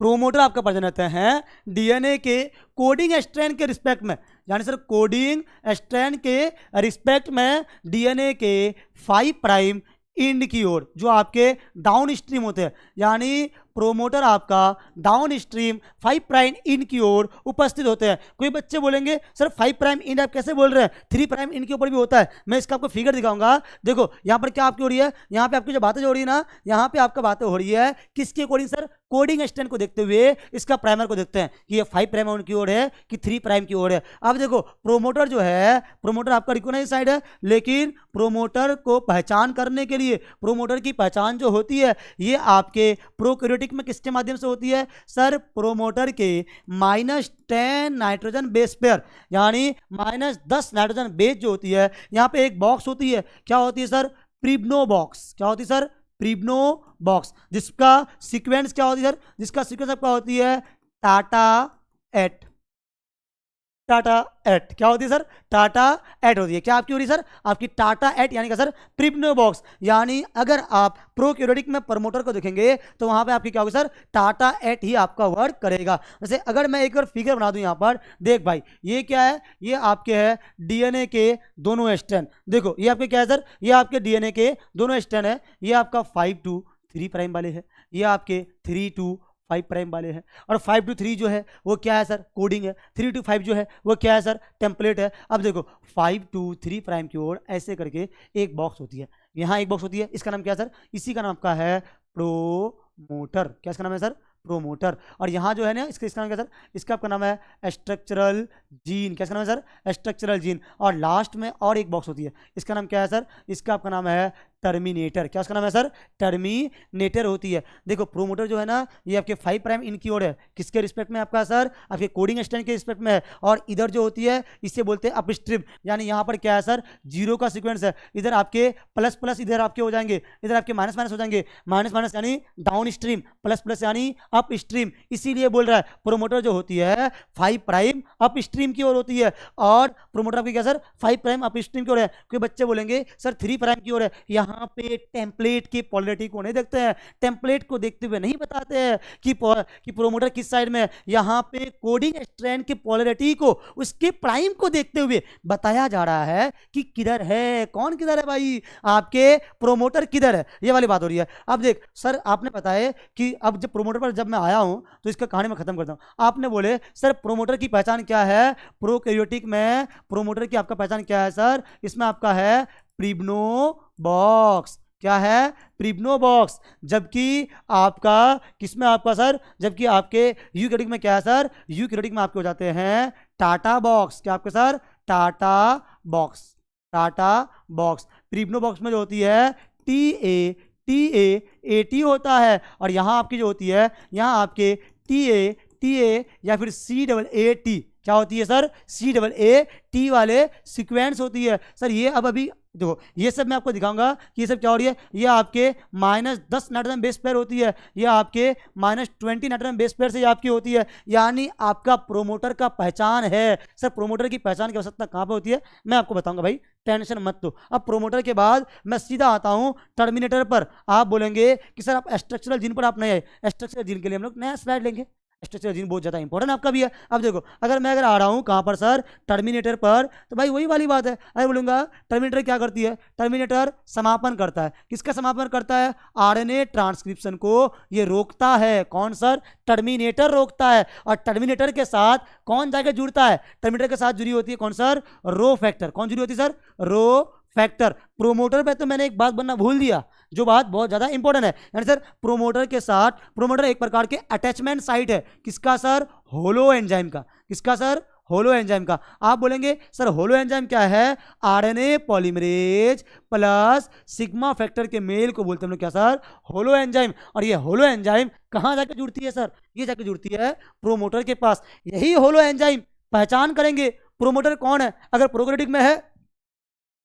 Speaker 1: प्रोमोटर आपका पर्सन रहते हैं डीएनए के कोडिंग स्ट्रैंड के रिस्पेक्ट में। यानी सर कोडिंग स्ट्रैंड के रिस्पेक्ट में डीएनए के 5 प्राइम इंड की ओर जो आपके डाउन स्ट्रीम होते हैं, यानी प्रोमोटर आपका डाउन स्ट्रीम 5 प्राइम इंड की ओर उपस्थित होते हैं। कोई बच्चे बोलेंगे सर 5 प्राइम इंड आप कैसे बोल रहे हैं? 3 प्राइम इंड के ऊपर भी होता है। मैं इसका आपको फिगर दिखाऊंगा। देखो यहाँ पर क्या आपकी हो रही है, यहाँ पे आपकी जो बातें हो रही है ना, यहाँ पे आपका बातें हो रही है किसके अकॉर्डिंग सर? कोडिंग स्ट्रैंड को देखते हुए इसका प्राइमर को देखते हैं कि ये 5 प्राइम की ओर है कि 3 प्राइम की ओर है। अब देखो प्रोमोटर जो है, प्रोमोटर आपका रिकॉग्नाइज साइड है, लेकिन प्रोमोटर को पहचान करने के लिए, प्रोमोटर की पहचान जो होती है ये आपके प्रोकैरियोटिक में किसके माध्यम से होती है सर? प्रोमोटर के -10 नाइट्रोजन बेस पेयर, यानी -10 नाइट्रोजन बेस जो होती है, यहाँ पे एक बॉक्स होती है। क्या होती है सर? प्रिब्नो बॉक्स। क्या होती है सर? प्रिब्नो बॉक्स। जिसका सीक्वेंस क्या होती है सर? जिसका सीक्वेंस आपका होती है टाटा एट। टाटा एट क्या होती है सर? टाटा एट होती है। क्या आपकी हो रही है सर? आपकी टाटा एट यानी क्या सर? प्रिब्नो बॉक्स। यानी अगर आप प्रोक्योरेटिक में प्रमोटर को देखेंगे तो वहां पे आपकी क्या होगी सर? टाटा एट ही आपका वर्क करेगा। जैसे अगर मैं एक बार फिगर बना दूं यहां पर, देख भाई ये क्या है? ये आपके है डीएनए के दोनों स्ट्रैंड। देखो ये आपके क्या है सर? ये आपके डीएनए के दोनों स्ट्रैंड है। ये आपका 5 to 3 प्राइम वाले है, ये आपके 3 to 5 प्राइम वाले हैं। और 5 to 3 जो है वो क्या है सर? कोडिंग है। 3 to 5 जो है वो क्या है सर? टेम्पलेट है। अब देखो 5 to 3 प्राइम की ओर ऐसे करके एक बॉक्स होती है, यहाँ एक बॉक्स होती है, इसका नाम क्या है सर? इसी का नाम का है प्रोमोटर। क्या इसका नाम है सर? प्रोमोटर। और यहाँ जो है ना इसका नाम क्या सर? इसका आपका नाम है स्ट्रक्चरल जीन। क्या इसका नाम है सर? Structural gene. और लास्ट में और एक बॉक्स होती है, इसका नाम क्या है सर? इसका आपका नाम है टर्मिनेटर। क्या उसका नाम है सर? टर्मिनेटर होती है। देखो प्रोमोटर जो है ना ये आपके 5 प्राइम इन की ओर है, किसके रिस्पेक्ट में आपका सर? आपके कोडिंग स्ट्रैंड के रिस्पेक्ट में है। और इधर जो होती है इसे बोलते हैं अपस्ट्रीम। यानी यहाँ पर क्या है सर? जीरो का सीक्वेंस है। इधर आपके प्लस प्लस इधर आपके हो जाएंगे, इधर आपके माइनस माइनस हो जाएंगे। माइनस माइनस यानी डाउन स्ट्रीम, प्लस प्लस यानी अप स्ट्रीम। इसीलिए बोल रहा है प्रोमोटर जो होती है 5 प्राइम अप स्ट्रीम की ओर होती है। और प्रोमोटर आपकी क्या सर? 5 प्राइम अप स्ट्रीम की ओर है। कोई बच्चे बोलेंगे सर 3 प्राइम की ओर है। यहाँ पे टेम्पलेट की पोलैरिटी को नहीं देखते हैं, टेम्पलेट को देखते हुए नहीं बताते हैं कि प्रोमोटर किस साइड में है। यहाँ पे कोडिंग स्ट्रैंड की पोलैरिटी को उसके प्राइम को देखते हुए बताया जा रहा है कि किधर है, कौन किधर है भाई, आपके प्रोमोटर किधर है, ये वाली बात हो रही है। अब देख सर आपने बताया कि अब जब प्रोमोटर पर जब मैं आया हूं तो इसका कहानी मैं खत्म करता हूं। आपने बोले सर प्रोमोटर की पहचान क्या है? प्रोकैरियोटिक में प्रोमोटर की आपका पहचान क्या है सर? इसमें आपका है प्रिब्नो बॉक्स। क्या है? प्रिब्नो बॉक्स। जबकि आपका किसमें आपका सर? जबकि आपके यूकैरियोटिक में क्या है सर? यूकैरियोटिक में आपके हो जाते हैं टाटा बॉक्स। क्या आपके sir? TATA box. TATA box. Pribnow box में जो होती है TA होता है। और यहाँ आपकी जो होती है, यहाँ आपके TA या फिर CAAT क्या होती है सर? CAAT वाले सीक्वेंस होती है सर। ये अब अभी देखो ये सब मैं आपको दिखाऊंगा कि ये सब क्या हो रही है। ये आपके -10 नाइट्रोजन बेस पेयर होती है, ये आपके -20 नाइट्रोजन बेस पेयर से आपकी होती है। यानी आपका प्रोमोटर का पहचान है सर। प्रोमोटर की पहचान की आवश्यकता कहाँ पे होती है मैं आपको बताऊंगा भाई, टेंशन मत लो। अब प्रोमोटर के बाद मैं सीधा आता हूँ टर्मिनेटर पर। आप बोलेंगे कि सर आप स्ट्रक्चरल जीन पर आप नहीं आए। स्ट्रक्चरल जीन के लिए हम लोग नया स्लाइड लेंगे। स्ट्रक्चरल जीन बहुत ज़्यादा इंपॉर्टेंट आपका भी है। अब देखो अगर आ रहा हूँ कहाँ पर सर? टर्मिनेटर पर, तो भाई वही वाली बात है। अरे बोलूँगा टर्मिनेटर क्या करती है? टर्मिनेटर समापन करता है। किसका समापन करता है? आरएनए ट्रांसक्रिप्शन को ये रोकता है। कौन सर? टर्मिनेटर रोकता है। और टर्मिनेटर के साथ कौन जाकर जुड़ता है? टर्मिनेटर के साथ जुड़ी होती है कौन सर? Rho factor. कौन जुड़ी होती है सर? Rho factor. प्रोमोटर पे तो मैंने एक बात बनना भूल दिया जो बात बहुत ज्यादा इंपॉर्टेंट है। यानी सर प्रोमोटर के साथ, प्रोमोटर एक प्रकार के अटैचमेंट साइट है। किसका सर? होलो एंजाइम का। किसका सर? होलो एंजाइम का। आप बोलेंगे सर होलो एंजाइम क्या है? RNA polymerase plus sigma factor के मेल को बोलते हैं हम लोग क्या सर? Holo enzyme. और ये होलो एंजाइम कहाँ जाकर जुड़ती है सर? ये जाकर जुड़ती है प्रोमोटर के पास। यही होलो एंजाइम पहचान करेंगे प्रोमोटर कौन है। अगर प्रोकैरियोटिक में है,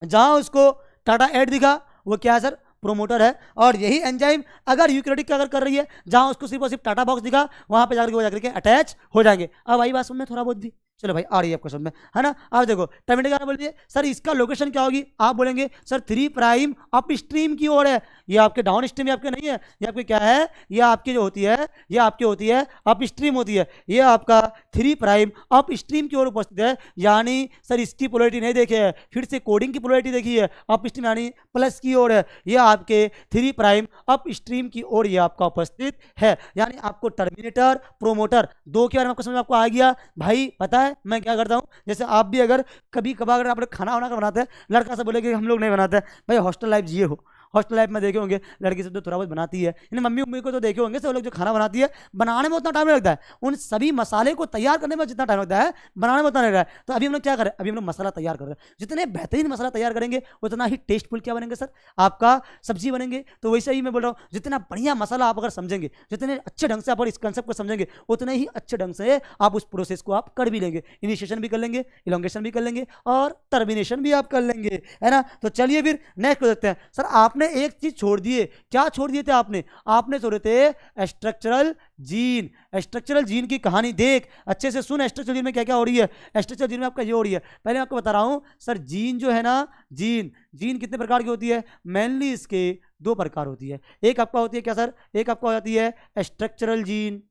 Speaker 1: जहां उसको टाटा एट दिखा वो क्या है सर? प्रोमोटर है। और यही एंजाइम अगर यूकैरियोटिक अगर कर रही है, जहां उसको सिर्फ और सिर्फ टाटा बॉक्स दिखा, वहां पे जाकर के अटैच हो जाएंगे। अब आई बात समझ में थोड़ा बहुत भी? चलो भाई आ रही है आपको समझ में, है ना? अब देखो टर्मिनेटर क्या बोलिए सर? इसका लोकेशन क्या होगी? आप बोलेंगे सर 3 प्राइम अप स्ट्रीम की ओर है। ये आपके डाउन स्ट्रीम आपके नहीं है, ये आपके क्या है? ये आपकी जो होती है, ये आपकी होती है अप स्ट्रीम होती है। ये आपका 3 प्राइम अप स्ट्रीम की ओर उपस्थित है। यानी सर इसकी पोलैरिटी नहीं देखे है, फिर से कोडिंग की पोलैरिटी देखी है। अप स्ट्रीम यानी प्लस की ओर है। ये आपके 3 प्राइम अप स्ट्रीम की ओर ये आपका उपस्थित है। यानी आपको टर्मिनेटर प्रोमोटर दो के बारे में आपको समझ में आपको आ गया भाई। पता है मैं क्या करता हूँ? जैसे आप भी अगर कभी कभार अगर आप लोग खाना वाना का बनाते हैं, लड़का से बोले कि हम लोग नहीं बनाते हैं भाई, हॉस्टल लाइफ जिए हो। हॉस्टल लाइफ में देखे होंगे लड़की सब तो थोड़ा बहुत बनाती है, यानी मम्मी उम्मी को तो देखे होंगे सब लोग जो खाना बनाती है, बनाने में उतना टाइम नहीं लगता है। उन सभी मसाले को तैयार करने में जितना टाइम लगता है बनाने में उतना नहीं लगता है। तो अभी हम लोग क्या करें? अभी हम लोग मसाला तैयार कर रहे हैं। जितने बेहतरीन मसाला तैयार करेंगे उतना ही टेस्टफुल क्या बनेंगे सर? आपका सब्जी बनेंगे। तो वैसे ही मैं बोल रहा हूँ जितना बढ़िया मसाला आप अगर समझेंगे, जितने अच्छे ढंग से आप इस कंसेप्ट को समझेंगे, उतने ही अच्छे ढंग से आप उस प्रोसेस को आप कर भी लेंगे। इनिशिएशन भी कर लेंगे, इलोंगेशन भी कर लेंगे और टर्मिनेशन भी आप कर लेंगे, है ना? तो चलिए फिर नेक्स्ट को देखते हैं। सर आपने आपने एक चीज छोड़ दिए। क्या छोड़ दिए थे आपने? आपने छोड़े थे स्ट्रक्चरल जीन। स्ट्रक्चरल जीन की कहानी देख, अच्छे से सुन, स्ट्रक्चरल जीन में क्या क्या हो रही है। स्ट्रक्चरल जीन में आपका ये हो रही है, पहले मैं आपको बता रहा हूं सर, जीन जो है ना, जीन जीन कितने प्रकार की होती है? मेनली इसके दो प्रकार होती है। एक आपका होती है क्या सर? एक आपका हो जाती है स्ट्रक्चरल जीन,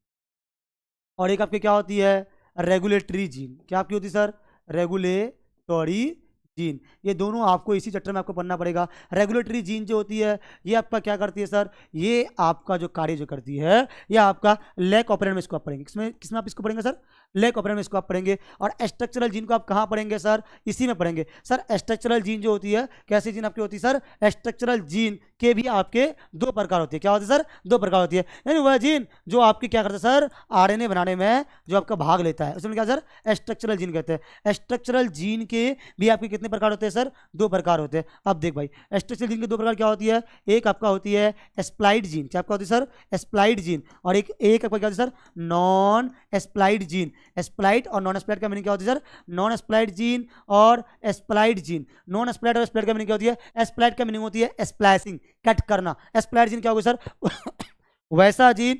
Speaker 1: और एक आपकी क्या होती है? Regulatory gene. क्या आपकी होती है सर? Regulatory gene. ये दोनों आपको इसी चैप्टर में आपको पढ़ना पड़ेगा। रेगुलेटरी जीन जो होती है ये आपका क्या करती है सर? ये आपका जो कार्य जो करती है, ये आपका लैक ऑपरेंट में इसको आप पढ़ेंगे। किसमें किसमें आप इसको पढ़ेंगे सर? लैक ऑपरेंट में इसको आप पढ़ेंगे। और स्ट्रक्चरल जीन को आप कहाँ पढ़ेंगे सर? इसी में पढ़ेंगे सर। स्ट्रक्चरल जीन जो होती है, कैसी जीन आपकी होती है सर? स्ट्रक्चरल जीन के भी आपके दो प्रकार होती है। क्या होती है सर? दो प्रकार होती है। यानी वह जीन जो आपकी क्या करता है सर? आरएनए बनाने में जो आपका भाग लेता है, उसमें क्या सर? स्ट्रक्चरल जीन कहते हैं। स्ट्रक्चरल जीन के भी आपके कितने प्रकार होते हैं सर? दो प्रकार होते हैं। अब देख भाई, स्ट्रक्चरल जीन के दो प्रकार क्या होती है? एक आपका होती है स्प्लाइड जीन। क्या आपका होती है सर? स्प्लाइड जीन। और एक एक आपका क्या होती है sir? Non split gene. Split और नॉन स्प्लाइड का मीनिंग क्या होती है सर? नॉन स्प्लाइड जीन और स्प्लाइड जीन। नॉन स्प्लाइड और स्प्लाइड का मीनिंग क्या होती है? स्प्लाइड का मीनिंग होती है स्प्लाइसिंग, कट करना। स्प्लाइड जीन क्या होगी सर? वैसा जीन,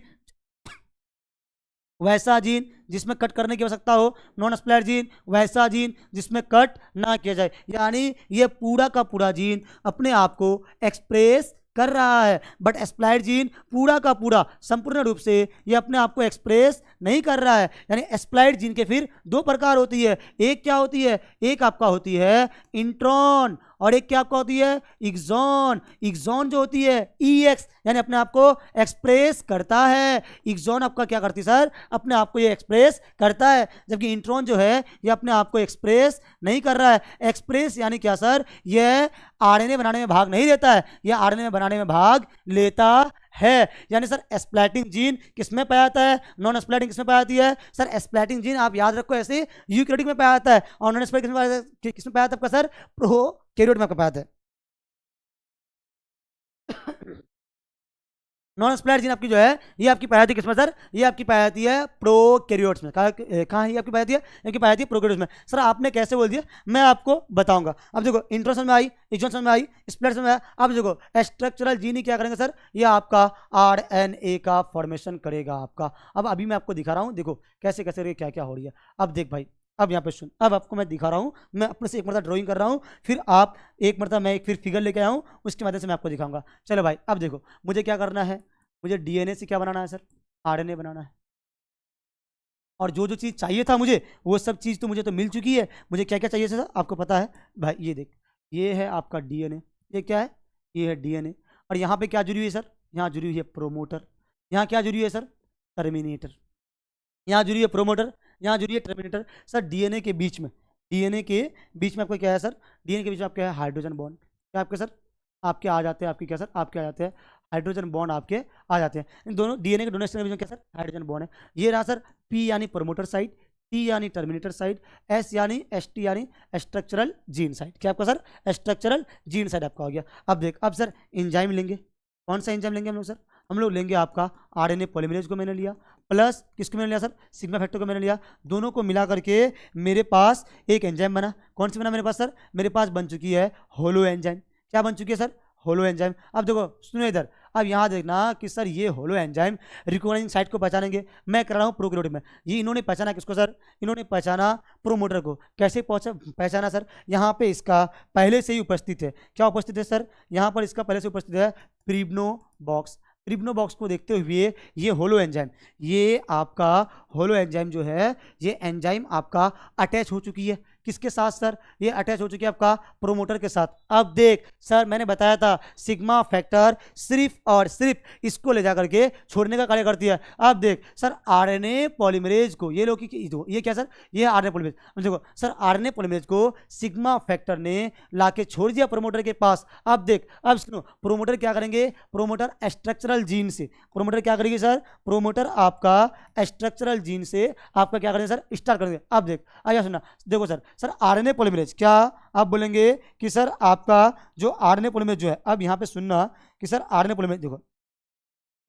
Speaker 1: वैसा जीन जिसमें कट करने की आवश्यकता हो। नॉन स्प्लाइड जीन वैसा जीन जिसमें कट ना किया जाए, यानी ये पूरा का पूरा जीन अपने आप को एक्सप्रेस कर रहा है। बट स्प्लाइड जीन पूरा का पूरा संपूर्ण रूप से ये अपने आप को एक्सप्रेस नहीं कर रहा है। यानी स्प्लाइड जीन के फिर दो प्रकार होती है। एक क्या होती है? एक आपका होती है इंट्रॉन, और एक क्या आपका होती है? एक्सॉन। एक्सॉन जो होती है EX, यानी अपने आप को एक्सप्रेस करता है। एक्सॉन आपका क्या करती है सर? अपने आप को ये एक्सप्रेस करता है, जबकि इंट्रॉन जो है ये अपने आप को एक्सप्रेस नहीं कर रहा है। एक्सप्रेस यानी क्या सर? ये आरएनए बनाने में भाग नहीं लेता है, ये आरएनए बनाने में भाग लेता है। यानी सर स्प्लैटिंग जीन किसमें पाया जाता है? नॉन स्प्लैटिंग किसमें पाया जाती है सर? स्प्लैटिंग जीन आप याद रखो ऐसे यूकैरियोटिक में पाया जाता है, और नॉन स्प्लैटिंग किसमें पाया जाता है आपका सर? प्रोकैरियोट में आपका पाया जाता है। नॉन स्प्लैट जीन आपकी जो है ये आपकी पाई जाती है किसमें सर? ये आपकी पाई जाती है प्रोकैरियोट्स में। कहाँ ये आपकी पाई जाती है? ये पाई जाती है प्रोकैरियोट्स में। सर आपने कैसे बोल दिया, मैं आपको बताऊंगा। अब देखो, इंट्रोसन में आई, एक्सोन में आई, स्प्लैट में आया। अब देखो स्ट्रक्चरल जीन ही क्या करेंगे सर? ये आपका RNA का फॉर्मेशन करेगा आपका। अब अभी मैं आपको दिखा रहा हूँ, देखो कैसे कैसे क्या क्या हो रही है। अब देख भाई, अब यहाँ पे सुन, अब आपको मैं दिखा रहा हूँ, मैं अपने से एक मरतबा ड्राइंग कर रहा हूँ, फिर आप एक मरतबा मैं एक फिर फिगर लेके आया हूँ, उसकी मदद से मैं आपको दिखाऊंगा। चलो भाई, अब देखो मुझे क्या करना है, मुझे DNA से क्या बनाना है सर? RNA बनाना है। और जो जो चीज़ चाहिए था मुझे, वो सब चीज़ तो मुझे तो मिल चुकी है। मुझे क्या क्या चाहिए सर आपको पता है भाई? ये देख, ये है आपका DNA। ये क्या है? ये है DNA। और यहाँ पे क्या जुड़ी हुई है सर? यहाँ जुड़ी हुई है प्रोमोटर। यहाँ क्या जुड़ी हुई है सर? टर्मिनेटर। यहाँ जुड़ी है प्रोमोटर, यहाँ जुड़ी है टर्मिनेटर। सर DNA के बीच में, DNA के बीच में आपको क्या है सर? DNA के बीच में आपका है हाइड्रोजन बॉन्ड। क्या आपके सर? आपके आ जाते हैं, आपके क्या सर? आपके आ जाते हैं हाइड्रोजन बॉन्ड, आपके आ जाते हैं। इन दोनों DNA के डोनेशन के बीच में क्या सर? हाइड्रोजन बॉन्ड है। ये रहा सर P यानी प्रोमोटर साइड, T यानी टर्मिनेटर साइड, S यानी ST यानी स्ट्रक्चरल जीन साइड। क्या आपका सर? स्ट्रक्चरल जीन साइड आपका हो गया। अब देख, अब सर एंजाइम लेंगे। कौन सा एंजाइम लेंगे हम लोग सर? हम लोग लेंगे आपका RNA पॉलीमरेज को मैंने लिया, प्लस किसको मैंने लिया सर? सिग्मा फैक्टर को मैंने लिया। दोनों को मिला करके मेरे पास एक एंजाइम बना। कौन सी बना मेरे पास सर? मेरे पास बन चुकी है होलो एंजाइम। क्या बन चुकी है सर? Holo enzyme. अब देखो सुनो इधर, अब यहाँ देखना कि सर ये होलो एंजाइम रिकॉग्नाइजिंग साइट को पहचानेंगे। मैं कर रहा हूँ प्रोकैरियोट में, ये इन्होंने पहचाना किसको सर? इन्होंने पहचाना प्रोमोटर को। कैसे पहचाना सर? यहाँ पे इसका पहले से ही उपस्थित है। क्या उपस्थित है सर? यहाँ पर इसका पहले से उपस्थित है प्रिब्नो बॉक्स। प्रिब्नो बॉक्स को देखते हुए ये होलो एंजाइम, ये आपका होलो एंजाइम जो है, ये एंजाइम आपका अटैच हो चुकी है। किसके साथ सर? ये अटैच हो चुकी है आपका प्रोमोटर के साथ। अब देख सर, मैंने बताया था सिग्मा फैक्टर सिर्फ और सिर्फ इसको ले जा करके छोड़ने का कार्य करती है। अब देख सर, RNA पॉलीमरेज को, ये लोग ये क्या सर? ये RNA पॉलीमरेज। देखो सर, RNA पॉलीमरेज को सिग्मा फैक्टर ने लाके छोड़ दिया प्रोमोटर के पास। अब देख, अब सुनो, प्रोमोटर क्या करेंगे? प्रोमोटर स्ट्रक्चरल जीन से, प्रोमोटर क्या करेगी सर? प्रोमोटर आपका स्ट्रक्चरल जीन से आपका क्या करेंगे सर? स्टार्ट करेंगे। अब देख, आइए सुना, देखो सर RNA पॉलीमरेज, क्या आप बोलेंगे कि सर आपका जो RNA पॉलीमरेज जो है, अब यहाँ पे सुनना कि सर RNA पॉलीमरेज देखो,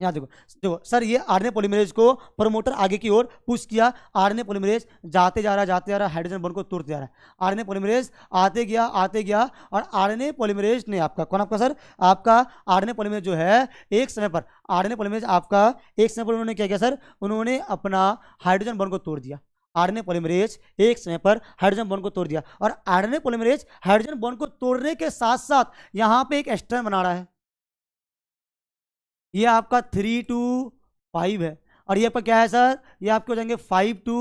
Speaker 1: यहाँ देखो, देखो सर, ये आरएनए पॉलीमरेज को प्रोमोटर आगे की ओर पुश किया, आरएनए पॉलीमरेज जाते जा रहा है, हाइड्रोजन बॉन्ड को तोड़ते जा रहा है, आरएनए पॉलीमरेज आते गया, और आरएनए पॉलीमरेज ने आपका, कौन आपका सर, आपका आरएनए पॉलीमरेज जो है एक समय पर, आरएनए पॉलीमरेज आपका एक समय पर उन्होंने क्या किया सर, उन्होंने अपना हाइड्रोजन बॉन्ड को तोड़ दिया। आरएनए पॉलीमरेज एक समय पर हाइड्रोजन बॉन्ड को तोड़ दिया, और आरएनए पॉलीमरेज हाइड्रोजन बॉन्ड को तोड़ने के साथ साथ यहाँ पे एक स्ट्रैंड बना रहा है, ये आपका 3 to 5 है, और ये आपका क्या है सर, ये आपके हो जाएंगे 5 to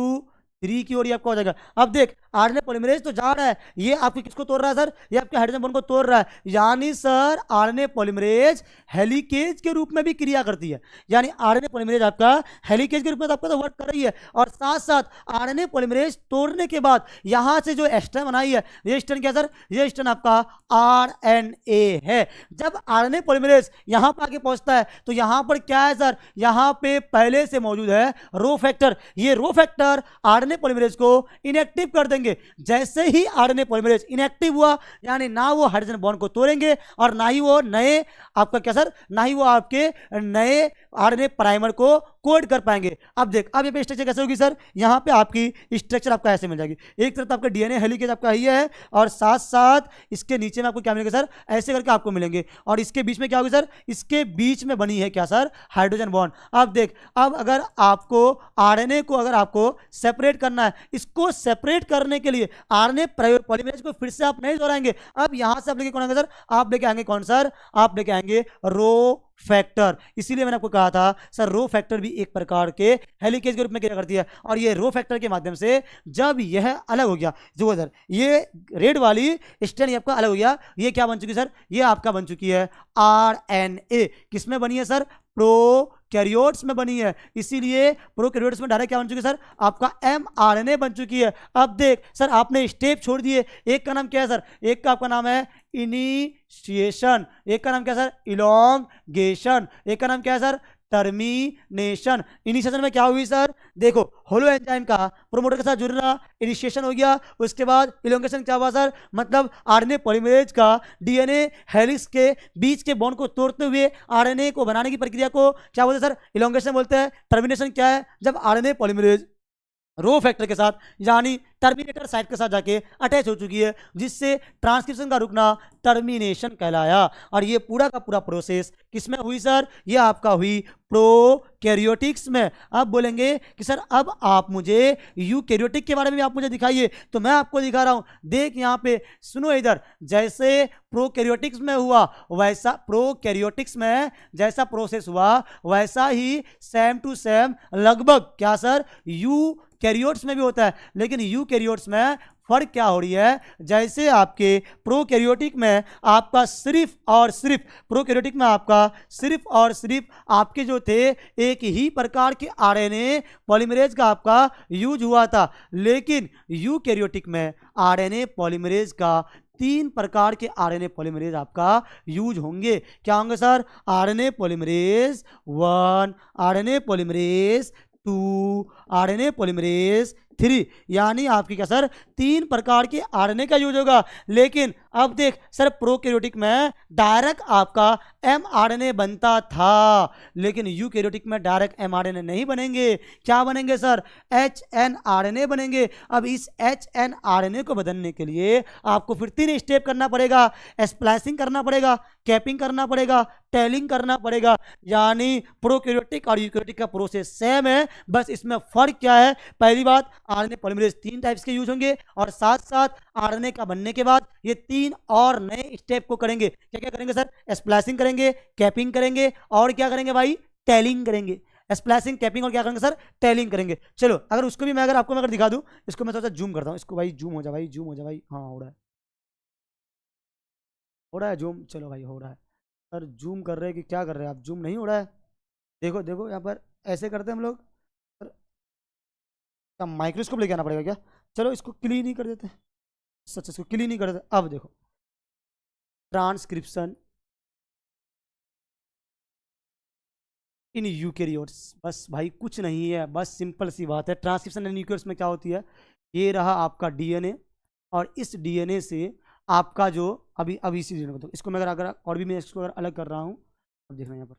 Speaker 1: 3 की ओर ये आपका हो जाएगा। अब देख, आरएनए पॉलीमरेज तो जा रहा है, ये आपके किसको तोड़ रहा है सर, ये आपके हाइड्रोजन बॉन्ड को तोड़ रहा है, यानी सर आरएनए पॉलीमरेज हेलिकेज के रूप में भी क्रिया करती है, यानी आरएनए पॉलीमरेज आपका हेलिकेज के रूप में तो आपका तो वर्क कर रही है, और साथ साथ आरएनए पॉलीमरेज तोड़ने के बाद यहां से जो स्ट्रैंड बनाई है, ये स्ट्रैंड क्या सर, ये स्ट्रैंड आपका आरएनए है। जब आरएनए पॉलीमरेज यहां पर आके पहुंचता है तो यहां पर क्या है सर, यहां पे पहले से मौजूद है रो फैक्टर, ये रो फैक्टर आरएनए पॉलीमरेज को इनएक्टिव कर देंगे। जैसे ही आरएनए पॉलीमरेज इनएक्टिव हुआ, यानी ना वो हाइड्रोजन बॉन्ड को तोड़ेंगे, और ना ही वो नए आपका क्या सर, ना ही वो आपके नए आरएनए प्राइमर को कोड कर पाएंगे। अब देख, अब ये पे स्ट्रक्चर कैसे होगी सर, यहाँ पे आपकी स्ट्रक्चर आपका ऐसे मिल जाएगी, एक तरफ आपका डीएनए हेलिकेज आपका ही है, और साथ साथ इसके नीचे में आपको क्या मिलेगा सर, ऐसे करके आपको मिलेंगे, और इसके बीच में क्या होगी सर, इसके बीच में बनी है क्या सर, हाइड्रोजन बॉन्ड। अब देख, अब अगर आपको आरएनए को अगर आपको सेपरेट करना है, इसको सेपरेट करने के लिए आरएनए पॉलीमरेज को फिर से आप नहीं दोहराएंगे, अब यहां से आप लेके कौन आएंगे सर, आप लेके आएंगे कौन सर, आप लेके आएंगे रो फैक्टर। इसीलिए मैंने आपको कहा था सर, रो फैक्टर भी एक प्रकार के हेलिकेज के रूप में क्रिया करती है, और ये रो फैक्टर के माध्यम से जब यह अलग हो गया, जो सर ये रेड वाली स्ट्रैंड आपका अलग हो गया, ये क्या बन चुकी सर, ये आपका बन चुकी है आरएनए। किसमें बनी है सर, प्रोकैरियोट्स में बनी है, इसीलिए प्रोकैरियोट्स में डायरेक्ट क्या बन चुकी है सर, आपका एमआरएनए बन चुकी है। अब देख सर, आपने स्टेप छोड़ दिए, एक का नाम क्या है सर, एक का आपका नाम है इनिशिएशन, एक का नाम क्या है सर, इलोंगेशन, एक का नाम क्या है सर, टर्मिनेशन। इनिशिएशन में क्या हुई सर, देखो होलो एंजाइम का प्रोमोटर के साथ जुड़ना, इनिशिएशन हो गया, उसके बाद इलोंगेशन क्या हुआ सर, मतलब आरएनए पॉलीमरेज का डीएनए हेलिक्स के बीच के बॉन्ड को तोड़ते हुए आरएनए को बनाने की प्रक्रिया को क्या बोलते हैं सर, इलोंगेशन बोलते हैं। टर्मिनेशन क्या है, जब आरएनए पॉलीमरेज रो फैक्टर के साथ यानी टर्मिनेटर साइट के साथ जाके अटैच हो चुकी है, जिससे ट्रांसक्रिप्शन का रुकना टर्मिनेशन कहलाया। और ये पूरा का पूरा प्रोसेस किसमें हुई सर, ये आपका हुई प्रोकैरियोटिक्स में। अब बोलेंगे कि सर अब आप मुझे यूकैरियोटिक के बारे में आप मुझे दिखाइए, तो मैं आपको दिखा रहा हूं, देख यहाँ पे सुनो इधर, जैसे प्रोकैरियोटिक्स में हुआ वैसा, प्रोकैरियोटिक्स में जैसा प्रोसेस हुआ वैसा ही सेम टू सेम लगभग क्या सर यूकैरियोट्स में भी होता है। लेकिन यूकैरियोट्स में फर्क क्या हो रही है, जैसे आपके प्रोकैरियोटिक में आपका सिर्फ और सिर्फ, प्रोकैरियोटिक में आपका सिर्फ और सिर्फ आपके जो थे एक ही प्रकार के आरएनए पॉलीमरेज का आपका यूज हुआ था, लेकिन यूकैरियोटिक में आरएनए पॉलीमरेज का 3 प्रकार के आरएनए पॉलीमरेज आपका यूज होंगे। क्या होंगे sir, RNA polymerase 1, RNA polymerase 2, RNA polymerase 3, यानी आपकी क्या सर 3 प्रकार के आरएनए का यूज होगा। लेकिन अब देख सर, प्रोकैरियोटिक में डायरेक्ट आपका एमआरएनए बनता था, लेकिन यूकैरियोटिक में डायरेक्ट एमआरएनए नहीं बनेंगे, क्या बनेंगे सर, एचएनआरएनए बनेंगे। अब इस एचएनआरएनए को बदलने के लिए आपको फिर 3 स्टेप करना पड़ेगा, स्प्लाइसिंग करना पड़ेगा, कैपिंग करना पड़ेगा, टेलिंग करना पड़ेगा। यानी प्रोकैरियोटिक और यूकैरियोटिक का प्रोसेस सेम है, बस इसमें फर्क क्या है, पहली बात आरएनए पॉलीमरेज 3 टाइप्स के यूज होंगे, और साथ साथ आरएनए का बनने के बाद ये 3 और नए स्टेप को करेंगे। क्या क्या करेंगे सर, स्प्लाइसिंग करेंगे, कैपिंग करेंगे, और क्या करेंगे भाई, टेलिंग करेंगे। स्प्लाइसिंग, कैपिंग और क्या करेंगे सर, टेलिंग करेंगे। चलो अगर उसको भी मैं अगर आपको मैं अगर दिखा दूं, इसको मैं थोड़ा सा जूम करता हूं, इसको भाई जूम हो जा भाई, जूम हो जा भाई, हाँ हो रहा है, हो रहा है जूम, चलो भाई हो रहा है। सर जूम कर रहे हैं कि क्या कर रहे हैं आप, जूम नहीं हो रहा है, देखो देखो यहाँ पर ऐसे करते हैं हम लोग सर, क्या माइक्रोस्कोप लेके आना पड़ेगा क्या, चलो इसको क्लीन ही कर देते हैं, सच इसको क्लीन ही कर देते हैं। अब देखो ट्रांसक्रिप्शन इन यूकैरियोट्स, बस भाई कुछ नहीं है, बस सिंपल सी बात है। ट्रांसक्रिप्शन इन यूकैरियोट्स में क्या होती है, ये रहा आपका डीएनए, और इस डीएनए से आपका जो अभी इसी डीएनए को, तो इसको मैं अगर अगर और भी मैं इसको अगर अलग कर रहा हूँ, अब देखना यहाँ पर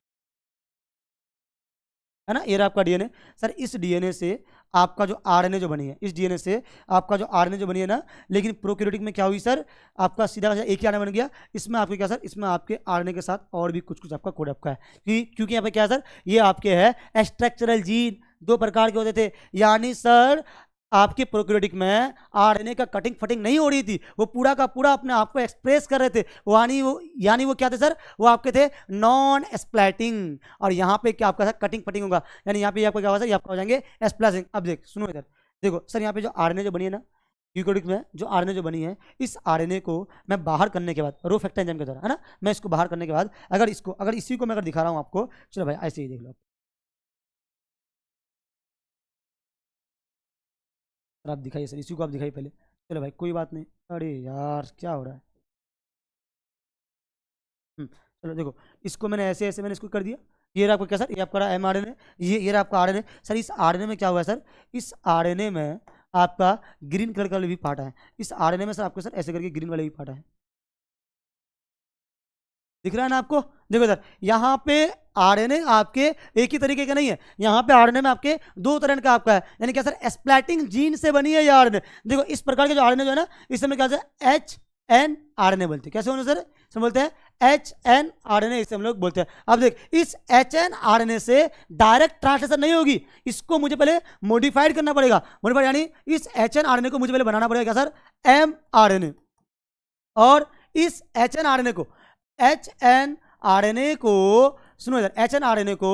Speaker 1: है ना, ये रहा आपका डीएनए। सर इस डीएनए से आपका जो आरएनए जो बनी है, इस डीएनए से आपका जो आरएनए जो बनी है ना, लेकिन प्रोकैरियोटिक में क्या हुई सर, आपका सीधा एक ही आरएनए बन गया। इसमें आपके क्या सर, इसमें आपके आरएनए के साथ और भी कुछ कुछ आपका कोड आपका है, क्योंकि यहाँ पे क्या है सर, ये आपके है स्ट्रक्चरल जीन, 2 प्रकार के होते थे। यानी सर आपके प्रोकैरियोटिक में आरएनए का कटिंग फटिंग नहीं हो रही थी, वो पूरा का पूरा अपने आप को एक्सप्रेस कर रहे थे। यानी वो क्या थे सर, वो आपके थे नॉन स्प्लैटिंग। और यहाँ पे क्या आपका सर कटिंग फटिंग होगा, यानी यहाँ पे आपका क्या होगा सर, ये आपका हो जाएंगे स्प्लैशिंग। अब देख सुनो इधर, देखो सर यहाँ पे जो आरएनए जो बनी है ना, यूकेरियोटिक में जो आरएनए जो बनी है, इस आरएनए को मैं बाहर करने के बाद रो फैक्टर एंजाइम के द्वारा, है ना, मैं इसको बाहर करने के बाद अगर इसी को मैं अगर दिखा रहा हूँ आपको, चलो भाई ऐसे ही देख लो सर, आप दिखाइए सर, इसी को आप दिखाइए पहले। चलो भाई कोई बात नहीं, अरे यार क्या हो रहा है। चलो देखो, इसको मैंने ऐसे ऐसे मैंने इसको कर दिया। ये रहा आपका क्या सर, ये आपका रहा एमआरएनए, ये रहा आपका आरएनए। सर इस आरएनए में क्या हुआ है सर, इस आरएनए में आपका ग्रीन कलर का भी पार्ट है। इस आरएनए में सर आपको सर ऐसे करके ग्रीन वाले भी पार्ट है, दिख रहा है ना आपको। देखो सर यहाँ पे आरएनए आपके एक ही तरीके का नहीं है, यहाँ पे आरएनए में आपके 2 तरह का आपका है, यानी क्या सर स्प्लैटिंग जीन से बनी है ये आरएनए। देखो इस प्रकार के जो आरएनए जो है ना, इस समय क्या सर HN आरएनए बोलते हैं। कैसे होने सर, सब बोलते हैं HN आरएनए, इसे हम लोग बोलते हैं। अब देख इस HN आरएनए से डायरेक्ट ट्रांसलेशन नहीं होगी, इसको मुझे पहले मॉडिफाइड करना पड़ेगा। मॉडिफाइड यानी इस HN आरएनए को मुझे पहले बनाना पड़ेगा क्या सर, mRNA। और इस HN आरएनए को सुनो इधर, HN को